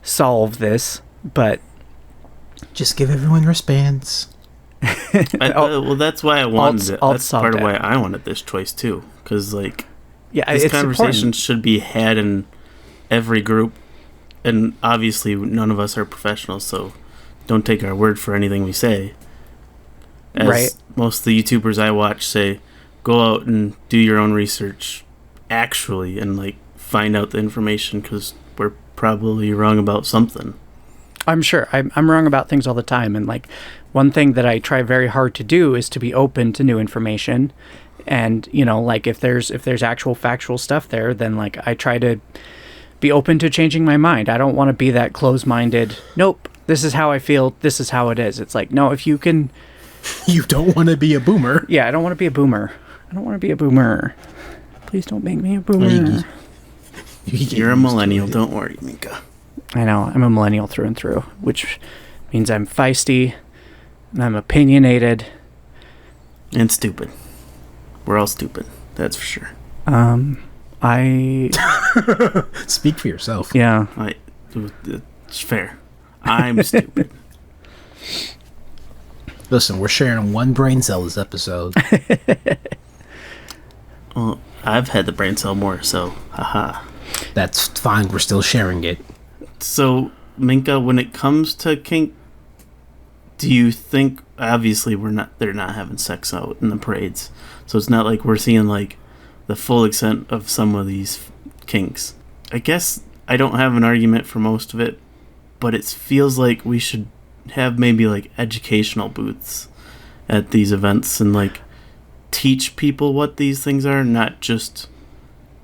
solve this, but just give everyone wristbands. Well, that's why I wanted it. That's part of why it. I wanted this choice too, because, like, yeah, this conversation should be had in every group, and obviously none of us are professionals, so don't take our word for anything we say. As right. Most of the YouTubers I watch say, go out and do your own research, actually, and, like, find out the information, because we're probably wrong about something. I'm sure. I'm wrong about things all the time, and, like, one thing that I try very hard to do is to be open to new information. And, you know, like, if there's actual factual stuff there, then, like, I try to be open to changing my mind. I don't want to be that closed-minded, nope, this is how I feel, this is how it is. It's like, no, if you can... You don't want to be a boomer. Yeah, I don't want to be a boomer. I don't want to be a boomer. Please don't make me a boomer. You're a millennial, don't worry, Minka. I know, I'm a millennial through and through, which means I'm feisty, and I'm opinionated. And stupid. We're all stupid, that's for sure. I... Speak for yourself. Yeah. It's fair. I'm stupid. Listen, we're sharing one brain cell this episode. Well, I've had the brain cell more, so haha. That's fine, we're still sharing it. So, Minka, when it comes to kink, do you think, obviously they're not having sex out in the parades, so it's not like we're seeing, like, the full extent of some of these kinks. I guess I don't have an argument for most of it, but it feels like we should have maybe, like, educational booths at these events and, like, teach people what these things are, not just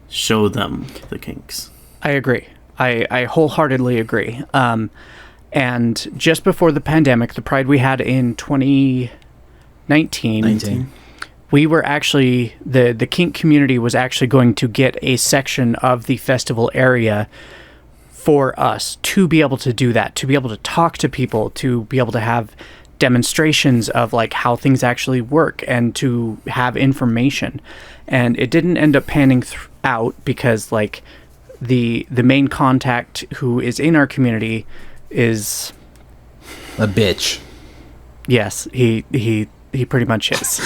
show them the kinks. I agree. I wholeheartedly agree. And just before the pandemic, the Pride we had in 2019, we were actually, the kink community was actually going to get a section of the festival area for us to be able to do that, to be able to talk to people, to be able to have demonstrations of, like, how things actually work, and to have information. And it didn't end up panning out because, like, the main contact who is in our community is a bitch. Yes, he pretty much is.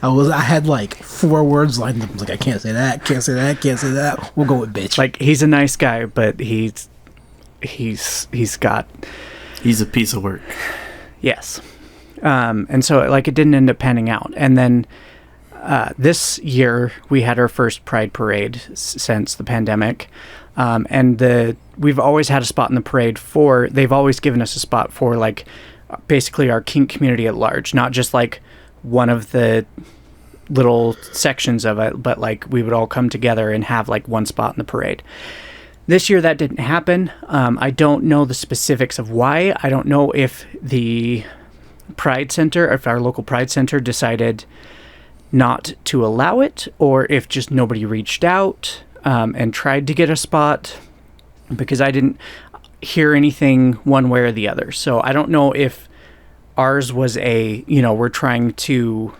I had like 4 words lined up. I was like, I can't say that, can't say that, can't say that. We'll go with bitch. Like, he's a nice guy, but he's a piece of work. Yes. And so, like, it didn't end up panning out. And then this year we had our first Pride parade since the pandemic. And we've always had a spot in the parade they've always given us a spot for, like, basically our kink community at large, not just, like, one of the little sections of it, but like we would all come together and have like one spot in the parade. This year that didn't happen. I don't know the specifics of why. I don't know if the Pride Center, if our local Pride Center decided not to allow it, or if just nobody reached out and tried to get a spot, because I didn't hear anything one way or the other. So I don't know if ours was we're trying to,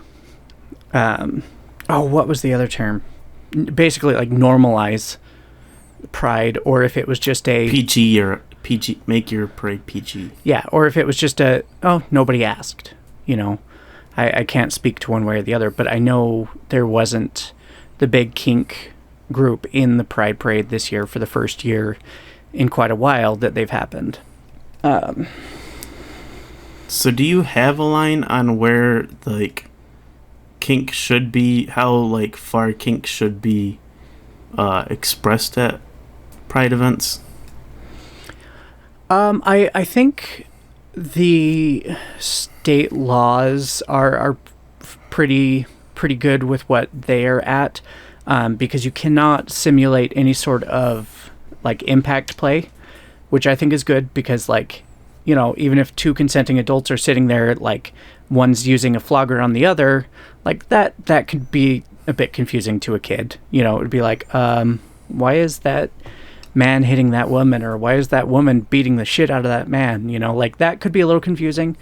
what was the other term? Basically like normalize Pride, or if it was just a PG, or PG, make your parade PG. Yeah, or if it was just nobody asked, I can't speak to one way or the other, but I know there wasn't the big kink group in the Pride Parade this year for the first year in quite a while that they've happened. So do you have a line on where, like, kink should be, how, like, far kink should be expressed at Pride events? I think the state laws are pretty good with what they're at, because you cannot simulate any sort of like impact play, which I think is good, because like, even if two consenting adults are sitting there, like one's using a flogger on the other, like that could be a bit confusing to a kid. It would be like, why is that man hitting that woman, or why is that woman beating the shit out of that man? Like that could be a little confusing.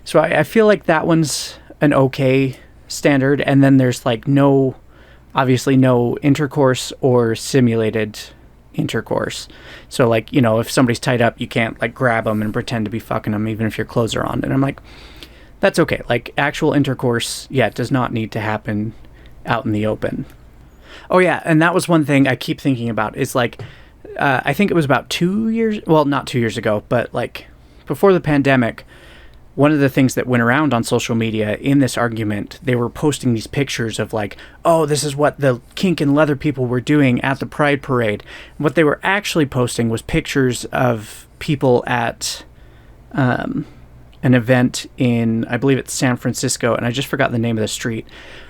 So I feel like that one's an okay standard. And then there's like obviously no intercourse or simulated intercourse. So like, if somebody's tied up, you can't like grab them and pretend to be fucking them, even if your clothes are on. And I'm like, that's okay. Like actual intercourse, it does not need to happen out in the open. Oh yeah, and that was one thing I keep thinking about is like, I think it was about 2 years, well, not 2 years ago, but like before the pandemic, one of the things that went around on social media in this argument, they were posting these pictures of like, oh, this is what the kink and leather people were doing at the Pride Parade. And what they were actually posting was pictures of people at an event in, I believe it's San Francisco, and I just forgot the name of the street.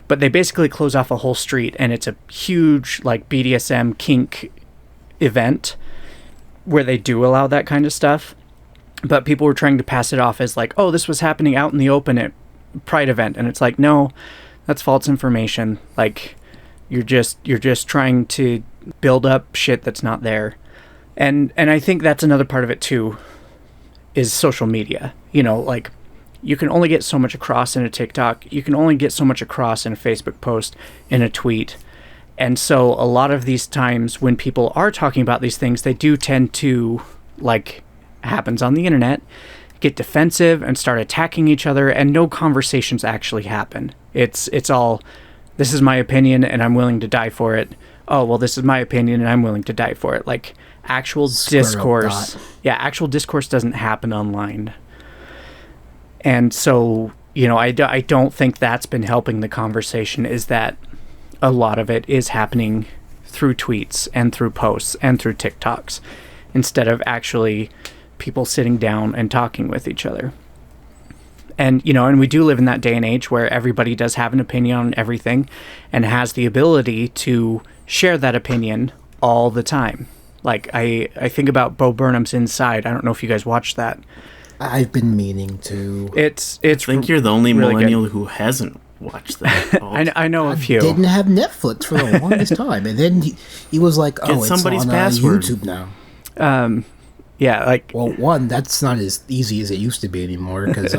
But they basically close off a whole street, and it's a huge like BDSM kink event where they do allow that kind of stuff. But people were trying to pass it off as like, oh, this was happening out in the open at Pride event. And it's like, no, that's false information. Like, you're just trying to build up shit that's not there. And I think that's another part of it too, is social media. Like, you can only get so much across in a TikTok. You can only get so much across in a Facebook post, in a tweet. And so a lot of these times when people are talking about these things, they do tend to, like happens on the internet, get defensive and start attacking each other, and no conversations actually happen. It's all, this is my opinion and I'm willing to die for it. Oh, well, this is my opinion and I'm willing to die for it. Like actual discourse. Yeah, actual discourse doesn't happen online. And so, I don't think that's been helping the conversation, is that a lot of it is happening through tweets and through posts and through TikToks, instead of actually people sitting down and talking with each other. And, and we do live in that day and age where everybody does have an opinion on everything and has the ability to share that opinion all the time. Like, I think about Bo Burnham's Inside. I don't know if you guys watched that. I've been meaning to. It's. I think you're the only really millennial good. Who hasn't watched that. I know a few. Didn't have Netflix for the longest time, and then he was like, "Oh, it's somebody's on password. YouTube now." Yeah, like. Well, one, that's not as easy as it used to be anymore. Because,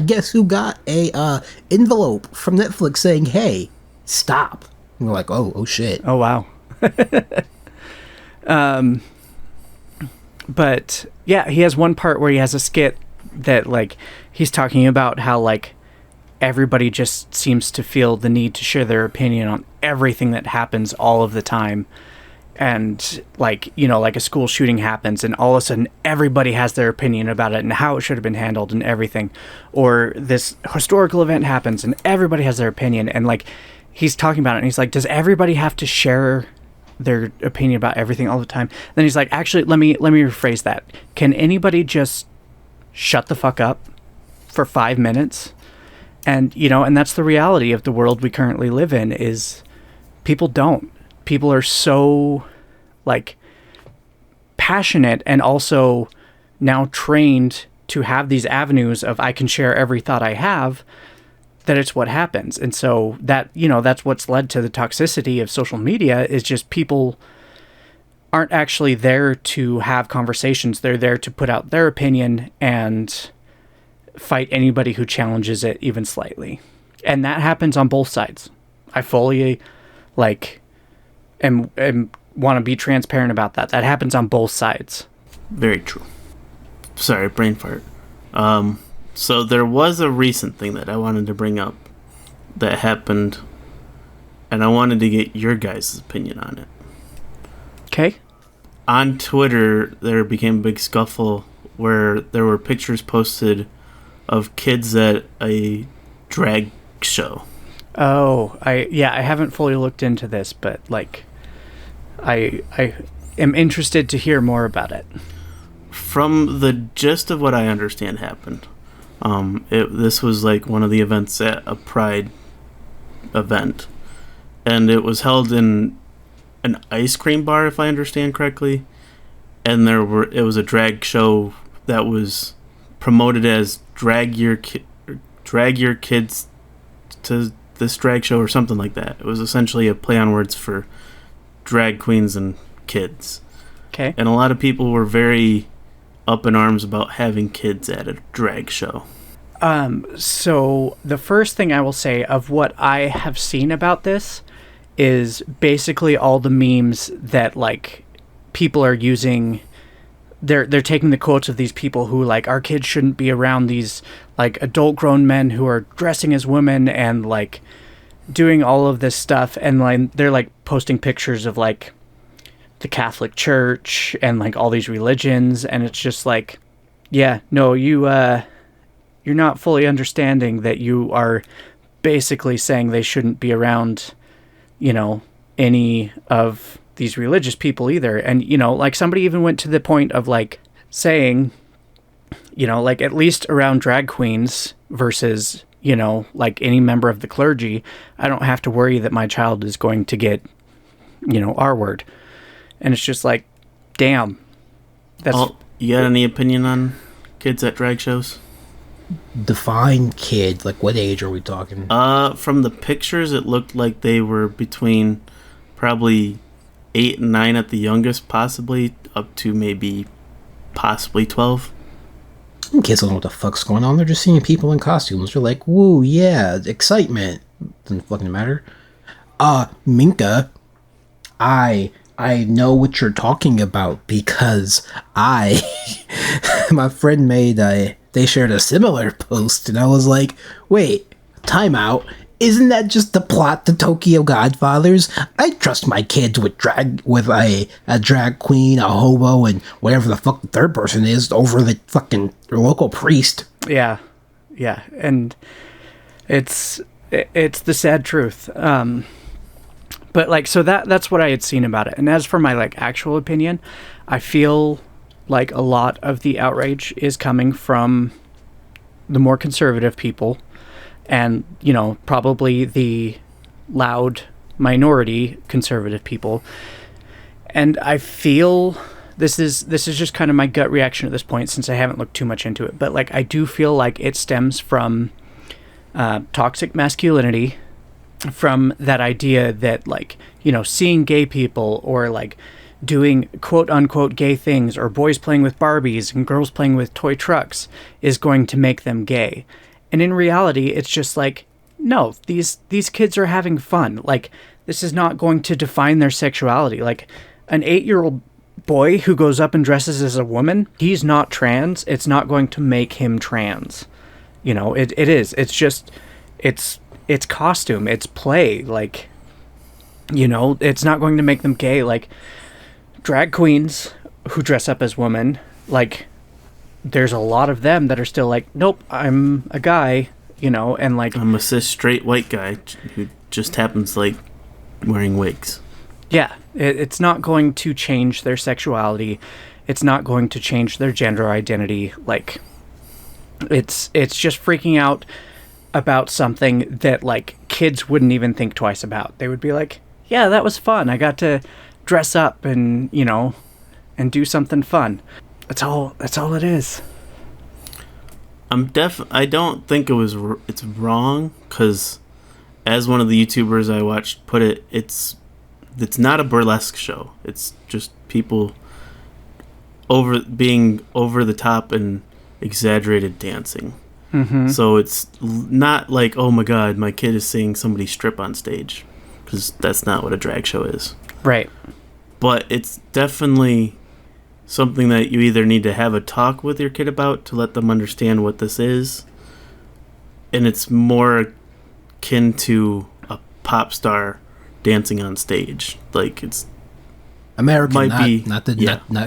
guess who got a envelope from Netflix saying, "Hey, stop." And we're like, "Oh shit." Oh wow. But yeah, he has one part where he has a skit that like he's talking about how like everybody just seems to feel the need to share their opinion on everything that happens all of the time. And like, like a school shooting happens and all of a sudden everybody has their opinion about it and how it should have been handled and everything. Or this historical event happens and everybody has their opinion, and like he's talking about it and he's like, does everybody have to share their opinion about everything all the time? Then he's like, actually, let me rephrase that. Can anybody just shut the fuck up for 5 minutes And, and that's the reality of the world we currently live in is people don't. People are so, like, passionate and also now trained to have these avenues of I can share every thought I have, that it's what happens. And so that, that's what's led to the toxicity of social media is just people aren't actually there to have conversations. They're there to put out their opinion and fight anybody who challenges it even slightly. And that happens on both sides. I fully am want to be transparent about that. That happens on both sides. Very true. Sorry, brain fart. So there was a recent thing that I wanted to bring up that happened, and I wanted to get your guys' opinion on it. Okay. On Twitter, there became a big scuffle where there were pictures posted of kids at a drag show. Oh, I haven't fully looked into this, but I am interested to hear more about it. From the gist of what I understand happened, this was like one of the events at a Pride event, and it was held in an ice cream bar, if I understand correctly, and it was a drag show that was promoted as drag your kids to this drag show or something like that. It was essentially a play on words for drag queens and kids. Okay. And a lot of people were very up in arms about having kids at a drag show. So the first thing I will say of what I have seen about this is basically all the memes that people are using. They're taking the quotes of these people who our kids shouldn't be around these adult grown men who are dressing as women and doing all of this stuff, and they're posting pictures of the Catholic Church and all these religions, and it's just yeah, no, you're not fully understanding that you are basically saying they shouldn't be around any of these religious people either. And somebody even went to the point of saying at least around drag queens versus any member of the clergy, I don't have to worry that my child is going to get R word. And it's just damn. You got any opinion on kids at drag shows? Define kid. What age are we talking? From the pictures, it looked like they were between probably 8 and 9 at the youngest, possibly up to possibly 12. Kids don't know what the fuck's going on. They're just seeing people in costumes. They're like, woo, yeah, excitement. Doesn't fucking matter. Minka, I know what you're talking about because my friend they shared a similar post, and I was like, wait, time out. Isn't that just the plot to Tokyo Godfathers? I trust my kids with a drag queen, a hobo, and whatever the fuck the third person is over the fucking local priest. Yeah, and it's the sad truth. But so that's what I had seen about it. And as for my actual opinion, I feel a lot of the outrage is coming from the more conservative people. And, probably the loud minority conservative people. And I feel this is just kind of my gut reaction at this point, since I haven't looked too much into it. But I do feel it stems from toxic masculinity, from that idea that seeing gay people or doing quote unquote gay things, or boys playing with Barbies and girls playing with toy trucks is going to make them gay. And in reality, it's just no, these kids are having fun. This is not going to define their sexuality. An 8-year-old boy who goes up and dresses as a woman, he's not trans. It's not going to make him trans. It is. It's just, it's costume. It's play. It's not going to make them gay. Drag queens who dress up as women, there's a lot of them that are still nope, I'm a guy, and I'm a cis straight white guy who just happens wearing wigs. Yeah, it's not going to change their sexuality. It's not going to change their gender identity. It's just freaking out about something that like kids wouldn't even think twice about. They would be like, yeah, that was fun. I got to dress up and, and do something fun. That's all it is. I don't think it's wrong, because as one of the YouTubers I watched put it, it's not a burlesque show. It's just people being over the top and exaggerated dancing. Mm-hmm. So it's not like, oh my god, my kid is seeing somebody strip on stage, because that's not what a drag show is. Right. But it's definitely something that you either need to have a talk with your kid about to let them understand what this is, and it's more akin to a pop star dancing on stage. Like, it's American, not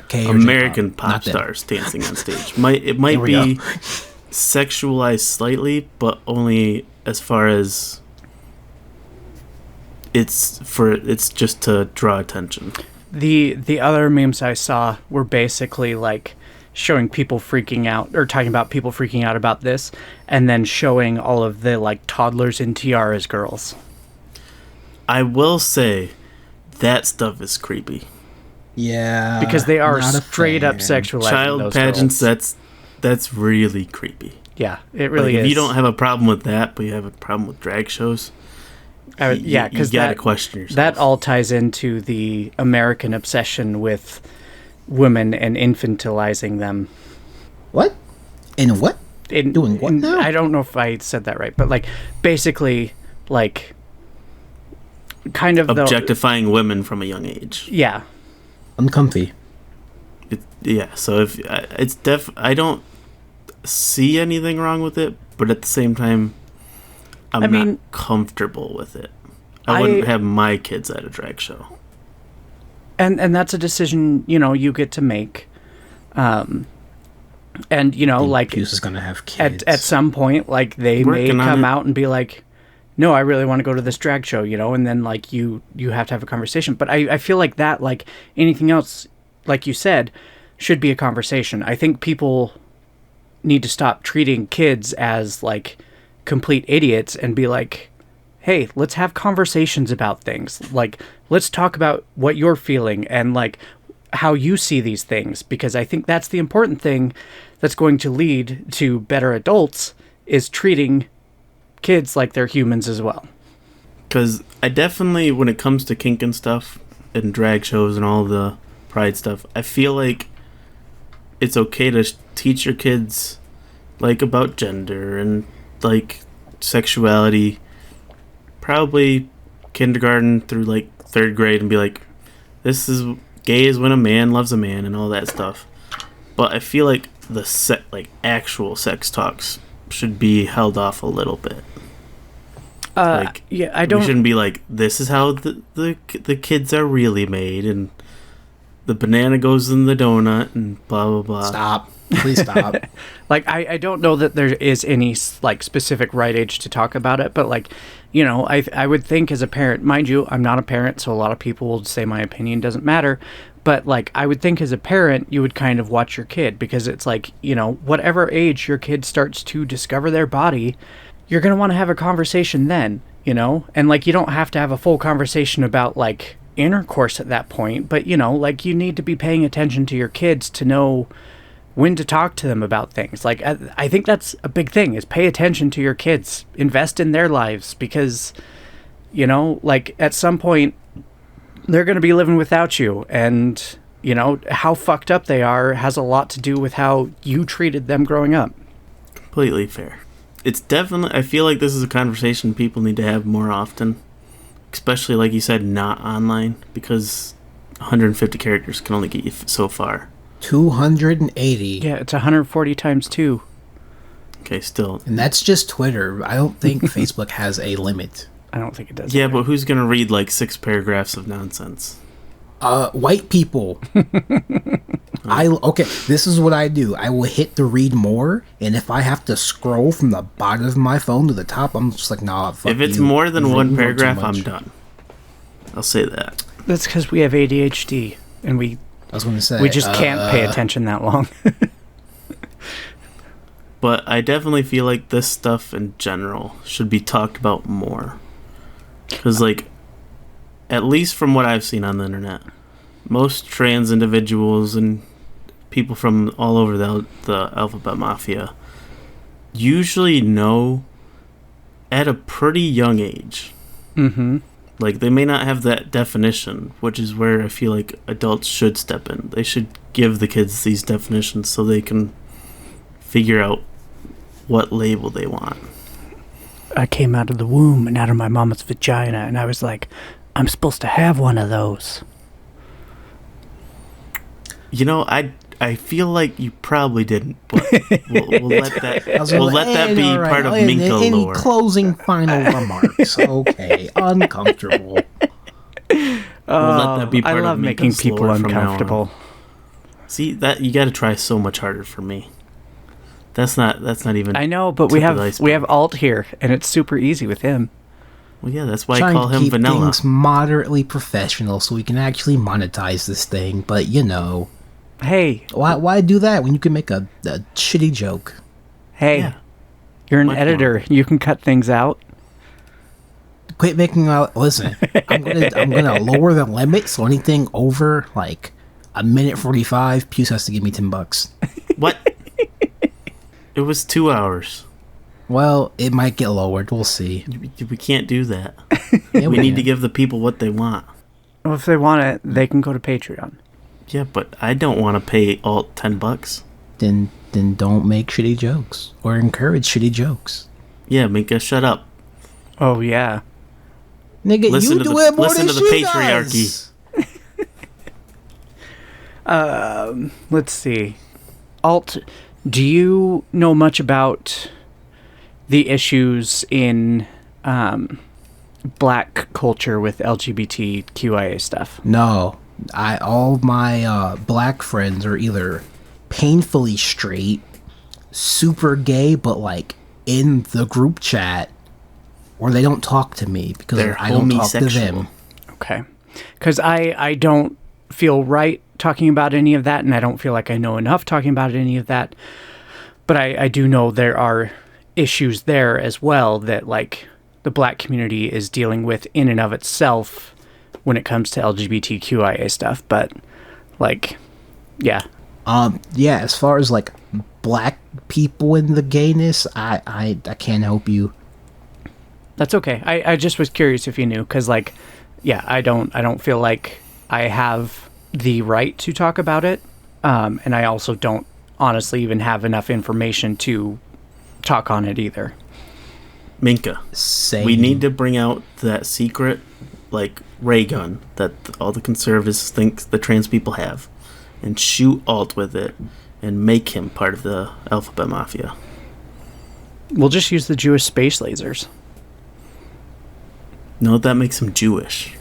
K-or American J-pop. pop stars dancing on stage. It might be sexualized slightly, but only as far as it's just to draw attention. The other memes I saw were basically like showing people freaking out, or talking about people freaking out about this, and then showing all of the like toddlers in tiaras girls. I will say that stuff is creepy. Yeah, because they are straight up sexualizing child those pageants. girls. That's really creepy. Yeah, it really like, is. If you don't have a problem with that, but you have a problem with drag shows, because you gotta question yourself. That all ties into the American obsession with women and infantilizing them. What? In what? Doing what now? I don't know if I said that right, but like basically, like kind of objectifying women from a young age. Yeah. Uncomfy. So if I don't see anything wrong with it, but at the same time, I'm not comfortable with it. I wouldn't have my kids at a drag show. And that's a decision, you get to make. And like Hughes is gonna have kids at some point, like they may come out and be like, no, I really want to go to this drag show, and then like you have to have a conversation. But I feel like that, like anything else, like you said, should be a conversation. I think people need to stop treating kids as like complete idiots and be like, hey, let's have conversations about things. Like, let's talk about what you're feeling and like how you see these things, because I think that's the important thing that's going to lead to better adults, is treating kids like they're humans as well. Because I definitely, when it comes to kink and stuff and drag shows and all the pride stuff, I feel like it's okay to teach your kids like about gender and like sexuality, probably kindergarten through like third grade, and be like, this is gay is when a man loves a man and all that stuff. But I feel like the actual sex talks should be held off a little bit. I don't. We shouldn't be like, this is how the kids are really made, and the banana goes in the donut, and blah blah blah. Stop. Please stop. Like, I don't know that there is any like specific right age to talk about it, but like, I would think as a parent, mind you, I'm not a parent, so a lot of people will say my opinion doesn't matter. But like, I would think as a parent, you would kind of watch your kid, because it's like, whatever age your kid starts to discover their body, you're going to want to have a conversation then, and like, you don't have to have a full conversation about like intercourse at that point, but like, you need to be paying attention to your kids to know when to talk to them about things. Like, I think that's a big thing, is pay attention to your kids, invest in their lives, because, like at some point they're going to be living without you, and, how fucked up they are has a lot to do with how you treated them growing up. Completely fair. It's definitely, I feel like this is a conversation people need to have more often, especially like you said, not online, because 150 characters can only get you so far. 280. Yeah, it's 140 times 2. Okay, still. And that's just Twitter. I don't think Facebook has a limit. I don't think it does. Yeah, either. But who's going to read like 6 paragraphs of nonsense? White people. Okay, this is what I do. I will hit the read more, and if I have to scroll from the bottom of my phone to the top, I'm just like, nah, fuck If it's more than one paragraph, I'm done. I'll say that. That's because we have ADHD, and I was going to say, we just can't pay attention that long. But I definitely feel like this stuff in general should be talked about more. Because, like, at least from what I've seen on the internet, most trans individuals and people from all over the Alphabet Mafia usually know at a pretty young age. Mm-hmm. Like, they may not have that definition, which is where I feel like adults should step in. They should give the kids these definitions so they can figure out what label they want. I came out of the womb and out of my mama's vagina, and I was like, I'm supposed to have one of those. You know, I feel like you probably didn't, but we'll let that be part of Minka lore. Any closing final remarks? Okay, uncomfortable. We'll let that be part I love of making Minka's people lore from now on. uncomfortable. See, that you got to try so much harder for me. That's not even. I know, but we have Alt here, and it's super easy with him. Well, yeah, that's why Trying I call to him keep Vanilla. things moderately professional so we can actually monetize this thing. But you know, Hey, why do that when you can make a shitty joke? hey, Yeah. you're an Much editor. You can cut things out. Quit making out. Listen, I'm gonna lower the limit so anything over like a minute 45, Puce has to give me $10. What? It was 2 hours. Well, it might get lowered. We'll see. We can't do that. Yeah, We need to can. give the people what they want. Well, if they want it, they can go to Patreon. Yeah, but I don't want to pay Alt $10. Then don't make shitty jokes or encourage shitty jokes. Yeah, Minka, shut up. Oh, yeah. Nigga, Listen you to do the- it more listen than to the she patriarchy. does. Let's see. Alt, do you know much about the issues in black culture with LGBTQIA stuff? No, all my black friends are either painfully straight, super gay, but like in the group chat, or they don't talk to me because They're I don't talk to homosexual. them. Okay. Because I don't feel right talking about any of that, and I don't feel like I know enough talking about any of that. But I do know there are issues there as well that, like, the black community is dealing with in and of itself when it comes to LGBTQIA stuff. But, like, yeah. Yeah, as far as like black people in the gayness, I can't help you. That's okay. I just was curious if you knew, because, like, yeah, I don't feel like I have the right to talk about it, and I also don't honestly even have enough information to talk on it either. Minka, Same. we need to bring out that secret, like, ray gun that all the conservatives think the trans people have, and shoot Alt with it, and make him part of the Alphabet Mafia. We'll just use the Jewish space lasers. No, that makes him Jewish.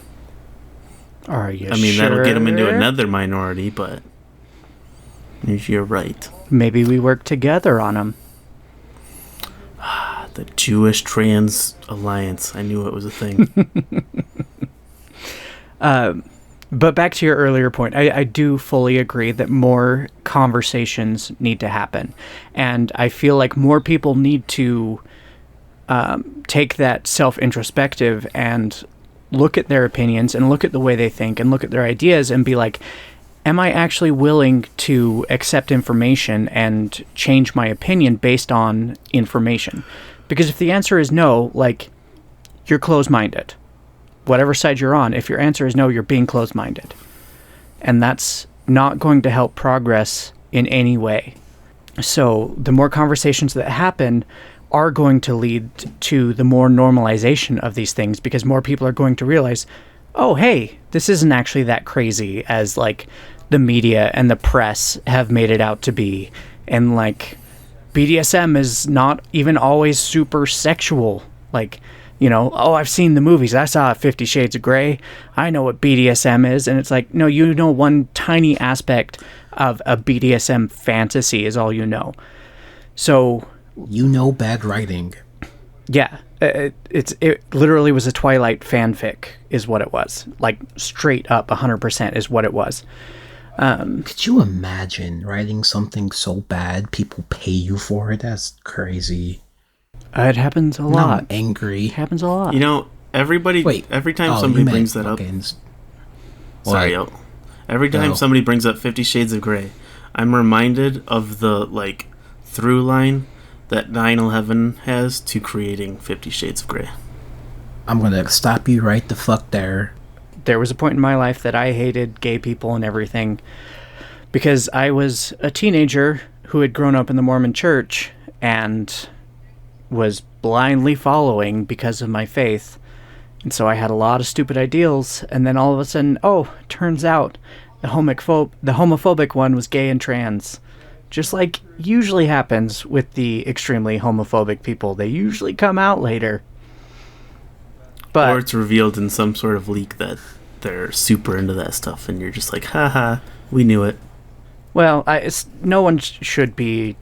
Are you I mean, that'll get him into sure? another minority, but you're right. Maybe we work together on them. The Jewish Trans Alliance. I knew it was a thing. But back to your earlier point, I do fully agree that more conversations need to happen. And I feel like more people need to take that self-introspective and look at their opinions and look at the way they think and look at their ideas and be like, am I actually willing to accept information and change my opinion based on information? Because if the answer is no, like, you're closed-minded. Whatever side you're on, if your answer is no, you're being closed-minded. And that's not going to help progress in any way. So the more conversations that happen are going to lead to the more normalization of these things, because more people are going to realize, oh, hey, this isn't actually that crazy as, like, the media and the press have made it out to be. And, like, BDSM is not even always super sexual. Like, you know, oh, I've seen the movies. I saw 50 Shades of Grey. I know what BDSM is. And it's like, no, you know one tiny aspect of a BDSM fantasy is all you know. So, You know bad writing. yeah, it literally was a Twilight fanfic is what it was. Like, straight up 100% is what it was. Could you imagine writing something so bad people pay you for it? That's crazy. It happens a lot. I'm angry. It happens a lot. You know, every time somebody brings that up. Sorry, every time somebody brings up 50 Shades of Grey, I'm reminded of the through line that 9/11 has to creating 50 Shades of Grey. I'm gonna stop you right the fuck there. There was a point in my life that I hated gay people and everything because I was a teenager who had grown up in the Mormon church and was blindly following because of my faith. And so I had a lot of stupid ideals, and then all of a sudden, turns out the homophobic one was gay and trans. Just like usually happens with the extremely homophobic people. They usually come out later. But, or it's revealed in some sort of leak that they're super into that stuff, and you're just like, haha, we knew it. Well, no one should be,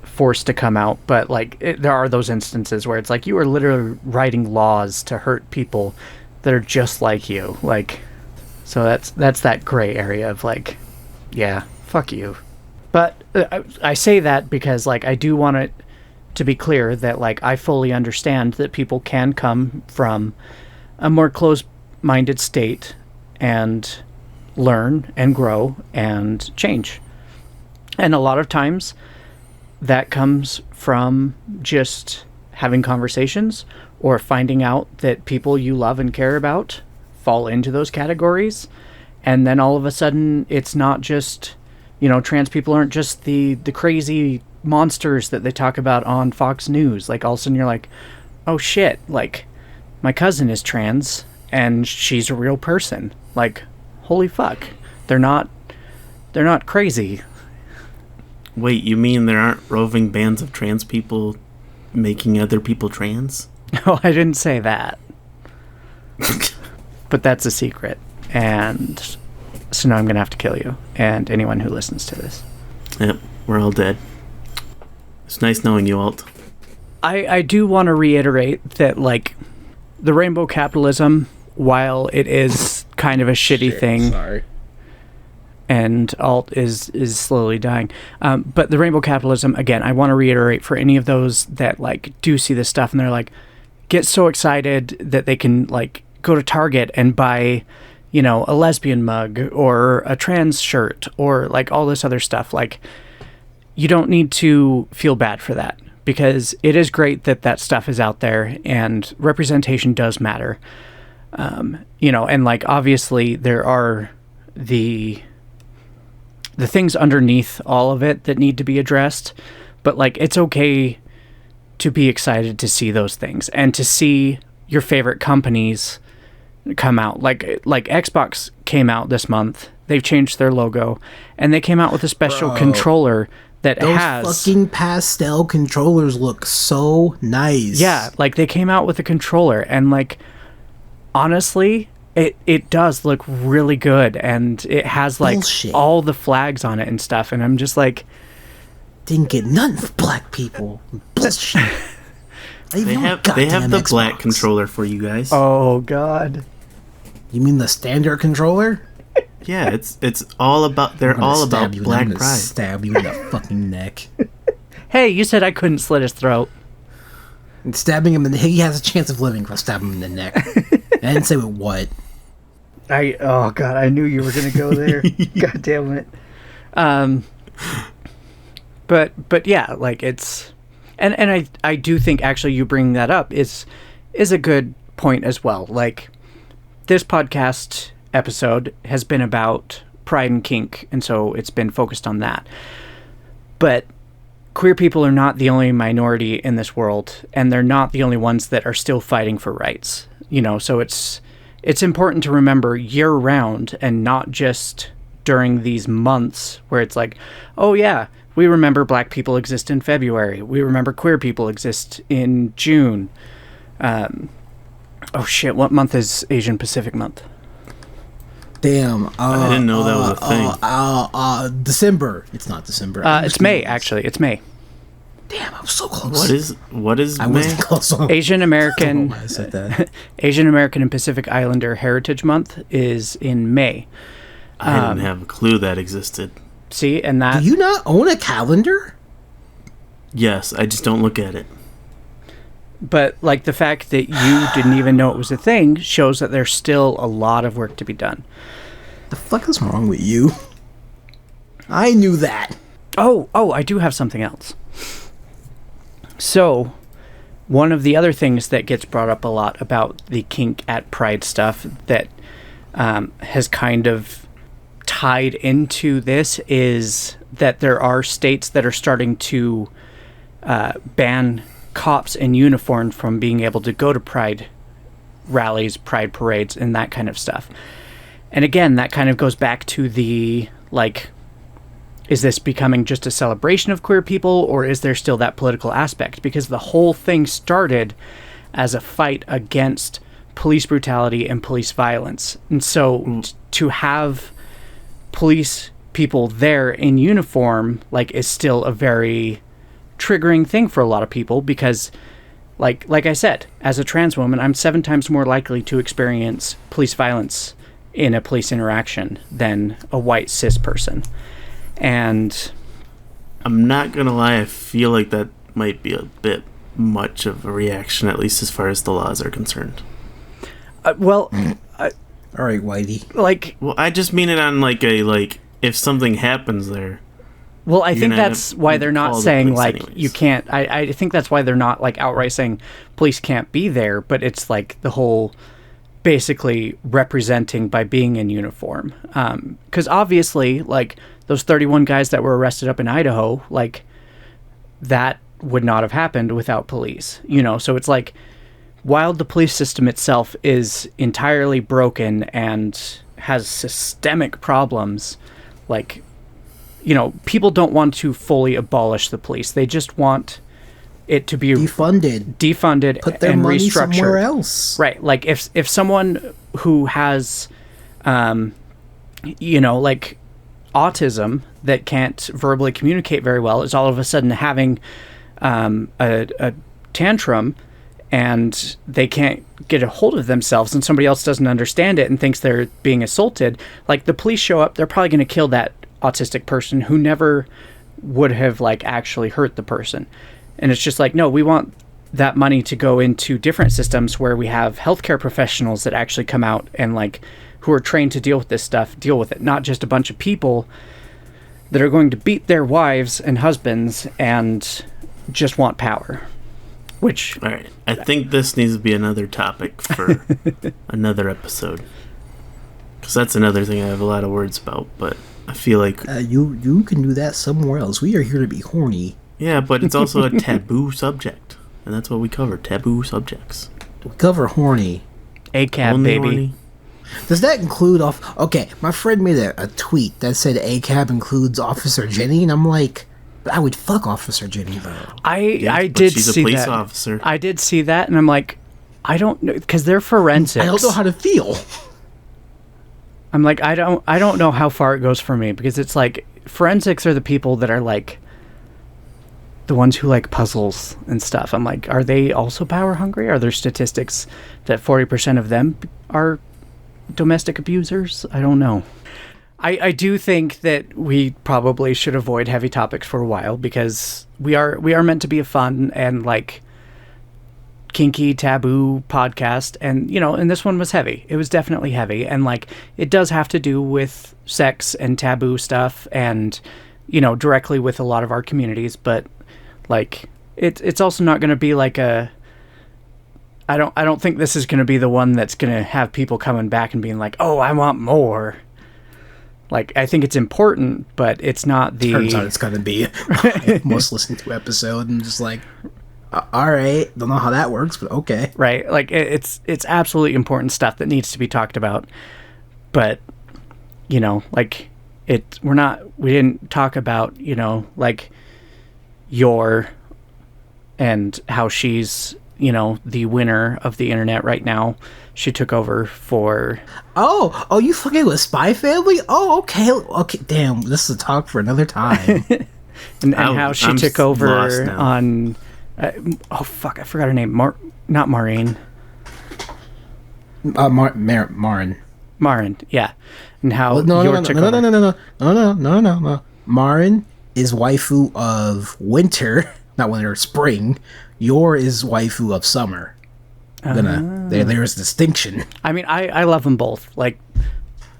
forced to come out, but, there are those instances where it's like you are literally writing laws to hurt people that are just like you. So that's that gray area of, yeah, fuck you. But I say that because, I do want it to be clear that, I fully understand that people can come from a more closed-minded state and learn and grow and change. And a lot of times that comes from just having conversations or finding out that people you love and care about fall into those categories. And then all of a sudden it's not just, trans people aren't just the crazy monsters that they talk about on Fox News. All of a sudden you're like, oh shit, my cousin is trans and she's a real person. Holy fuck. They're not crazy. Wait, you mean there aren't roving bands of trans people making other people trans? No, I didn't say that. But that's a secret. And so now I'm going to have to kill you and anyone who listens to this. Yep, we're all dead. It's nice knowing you, Alt. I do want to reiterate that, the rainbow capitalism, while it is kind of a shitty thing... Sorry. And Alt is slowly dying. But the rainbow capitalism, again, I want to reiterate for any of those that, do see this stuff and they're get so excited that they can, go to Target and buy, a lesbian mug or a trans shirt or, all this other stuff. You don't need to feel bad for that because it is great that stuff is out there and representation does matter. And, obviously there are the things underneath all of it that need to be addressed, but it's okay to be excited to see those things and to see your favorite companies come out. Like Xbox came out this month. They've changed their logo and they came out with a special controller that those fucking pastel controllers look so nice. Yeah, they came out with a controller and honestly, it does look really good, and it has Bullshit. all the flags on it and stuff, and I'm just didn't get nothing for black people. Bullshit. They have the Xbox. Black controller for you guys. Oh god. You mean the standard controller? Yeah, it's all about black pride. Stab you in the fucking neck. Hey, you said I couldn't slit his throat. And stabbing him he has a chance of living if I stab him in the neck. I didn't say with what. Oh god, I knew you were gonna go there. God damn it. But yeah, it's and I do think actually you bringing that up is a good point as well. This podcast episode has been about pride and kink, and so it's been focused on that. But queer people are not the only minority in this world, and they're not the only ones that are still fighting for rights. So it's important to remember year-round and not just during these months where it's oh yeah, we remember black people exist in February. We remember queer people exist in June. Oh shit, what month is Asian Pacific Month? Damn. I didn't know that was a thing. December. It's not December. It's May, actually. It's May. Damn, I was so close. What is I May? wasn't close. Asian American I don't know why I said that. Asian American and Pacific Islander Heritage Month is in May. I didn't have a clue that existed. See, and that... Do you not own a calendar? Yes, I just don't look at it. But, like, the fact that you didn't even know it was a thing shows that there's still a lot of work to be done. The fuck is wrong with you? I knew that. Oh, I do have something else. So, one of the other things that gets brought up a lot about the kink at Pride stuff that has kind of tied into this is that there are states that are starting to ban cops in uniform from being able to go to Pride rallies, Pride parades, and that kind of stuff. And again, that kind of goes back to the, like, is this becoming just a celebration of queer people, or is there still that political aspect? Because the whole thing started as a fight against police brutality and police violence. And so to have police people there in uniform, like, is still a very triggering thing for a lot of people because, like I said, as a trans woman, I'm 7 times more likely to experience police violence in a police interaction than a white cis person. And I'm not gonna lie, I feel like that might be a bit much of a reaction, at least as far as the laws are concerned. All right, Whitey. Like, well, I just mean it on like if something happens there. Well, I think that's why they're not saying, like, anyways. you can't... I think that's why they're not, like, outright saying police can't be there, but it's, like, the whole basically representing by being in uniform. Because obviously, like, those 31 guys that were arrested up in Idaho, like, that would not have happened without police, you know? So it's like, while the police system itself is entirely broken and has systemic problems, like... You know, people don't want to fully abolish the police. They just want it to be defunded, put their and money restructured somewhere else. Right. Like if someone who has, you know, like autism that can't verbally communicate very well is all of a sudden having a tantrum and they can't get a hold of themselves and somebody else doesn't understand it and thinks they're being assaulted, like the police show up, they're probably going to kill that autistic person who never would have, like, actually hurt the person. And it's just like, no, we want that money to go into different systems where we have healthcare professionals that actually come out and, like, who are trained to deal with this stuff, deal with it, not just a bunch of people that are going to beat their wives and husbands and just want power. Which... All right. I think this needs to be another topic for another episode. Because that's another thing I have a lot of words about, but I feel like... You can do that somewhere else. We are here to be horny. Yeah, but it's also a taboo subject. And that's what we cover, taboo subjects. We cover horny. ACAB, Only baby. horny. Does that include off... Okay, my friend made a tweet that said ACAB includes Officer Jenny, and I'm like... I would fuck Officer Jenny, though. I did she's see a police that. officer. I did see that, and I'm like, I don't know, because they're forensics. I don't know how to feel. I'm like, I don't know how far it goes for me, because it's like, forensics are the people that are like, the ones who like puzzles and stuff. I'm like, are they also power hungry? Are there statistics that 40% of them are domestic abusers? I don't know. I do think that we probably should avoid heavy topics for a while, because we are meant to be a fun and, like, kinky taboo podcast, and, you know, and this one was heavy. It was definitely heavy, and, like, it does have to do with sex and taboo stuff and, you know, directly with a lot of our communities, but, like, it's also not going to be like a... I don't think this is going to be the one that's going to have people coming back and being like, oh, I want more. Like, I think it's important, but it's not the... Turns out it's going to be my most listened to episode, and just like, all right, don't know how that works, but okay. Right, like, it's absolutely important stuff that needs to be talked about, but, you know, like, we didn't talk about, you know, like, and how she's, you know, the winner of the internet right now. She took over for... Oh, you fucking with Spy Family? Oh, okay, damn, this is a talk for another time. and how she took over on... oh, fuck, I forgot her name. Not Maureen. Marin. Marin, yeah. And how Well, no, Yor no, took no, no, over. no, no, no, no, no, no, no, no. Marin is waifu of winter, not winter, spring. Yor is waifu of summer. There's distinction. I mean, I love them both. Like,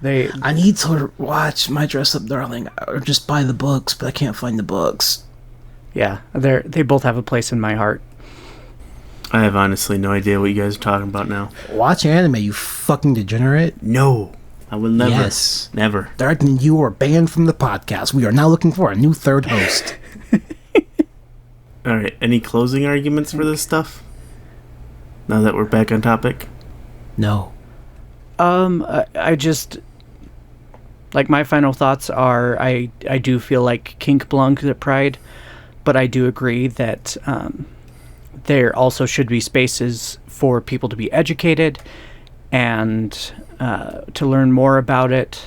I need to watch My Dress Up Darling or just buy the books, but I can't find the books. yeah, they both have a place in my heart. I have honestly no idea what you guys are talking about now. Watch anime, you fucking degenerate. No, I will never. Yes. Never. Darton, you are banned from the podcast. We are now looking for a new third host. All right. Any closing arguments for this stuff? Now that we're back on topic. No. I just, like, my final thoughts are I do feel like kink belongs at Pride, but I do agree that there also should be spaces for people to be educated and to learn more about it.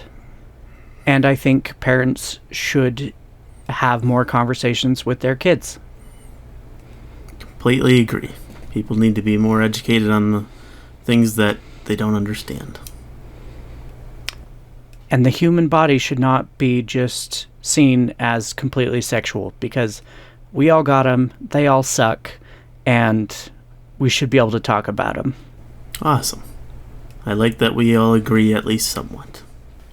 And I think parents should have more conversations with their kids. Completely agree. People need to be more educated on the things that they don't understand. And the human body should not be just seen as completely sexual, because we all got them, they all suck, and we should be able to talk about them. Awesome. I like that we all agree at least somewhat.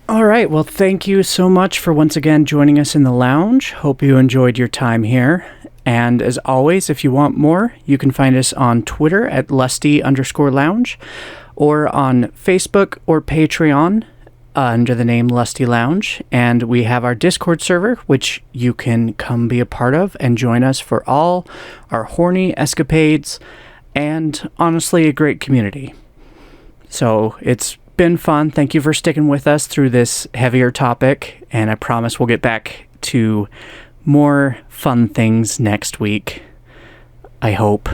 All right, well, thank you so much for once again joining us in the lounge. Hope you enjoyed your time here. And as always, if you want more, you can find us on Twitter at lusty_lounge, or on Facebook or Patreon under the name Lusty Lounge. And we have our Discord server, which you can come be a part of and join us for all our horny escapades, and honestly, a great community. So it's been fun. Thank you for sticking with us through this heavier topic, and I promise we'll get back to more fun things next week. I hope.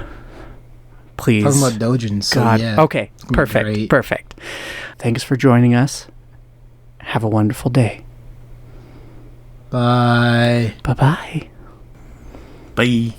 Please. Talking about dojins, so God. yeah. Okay, perfect. Perfect. Thanks for joining us. Have a wonderful day. Bye. Bye-bye. Bye.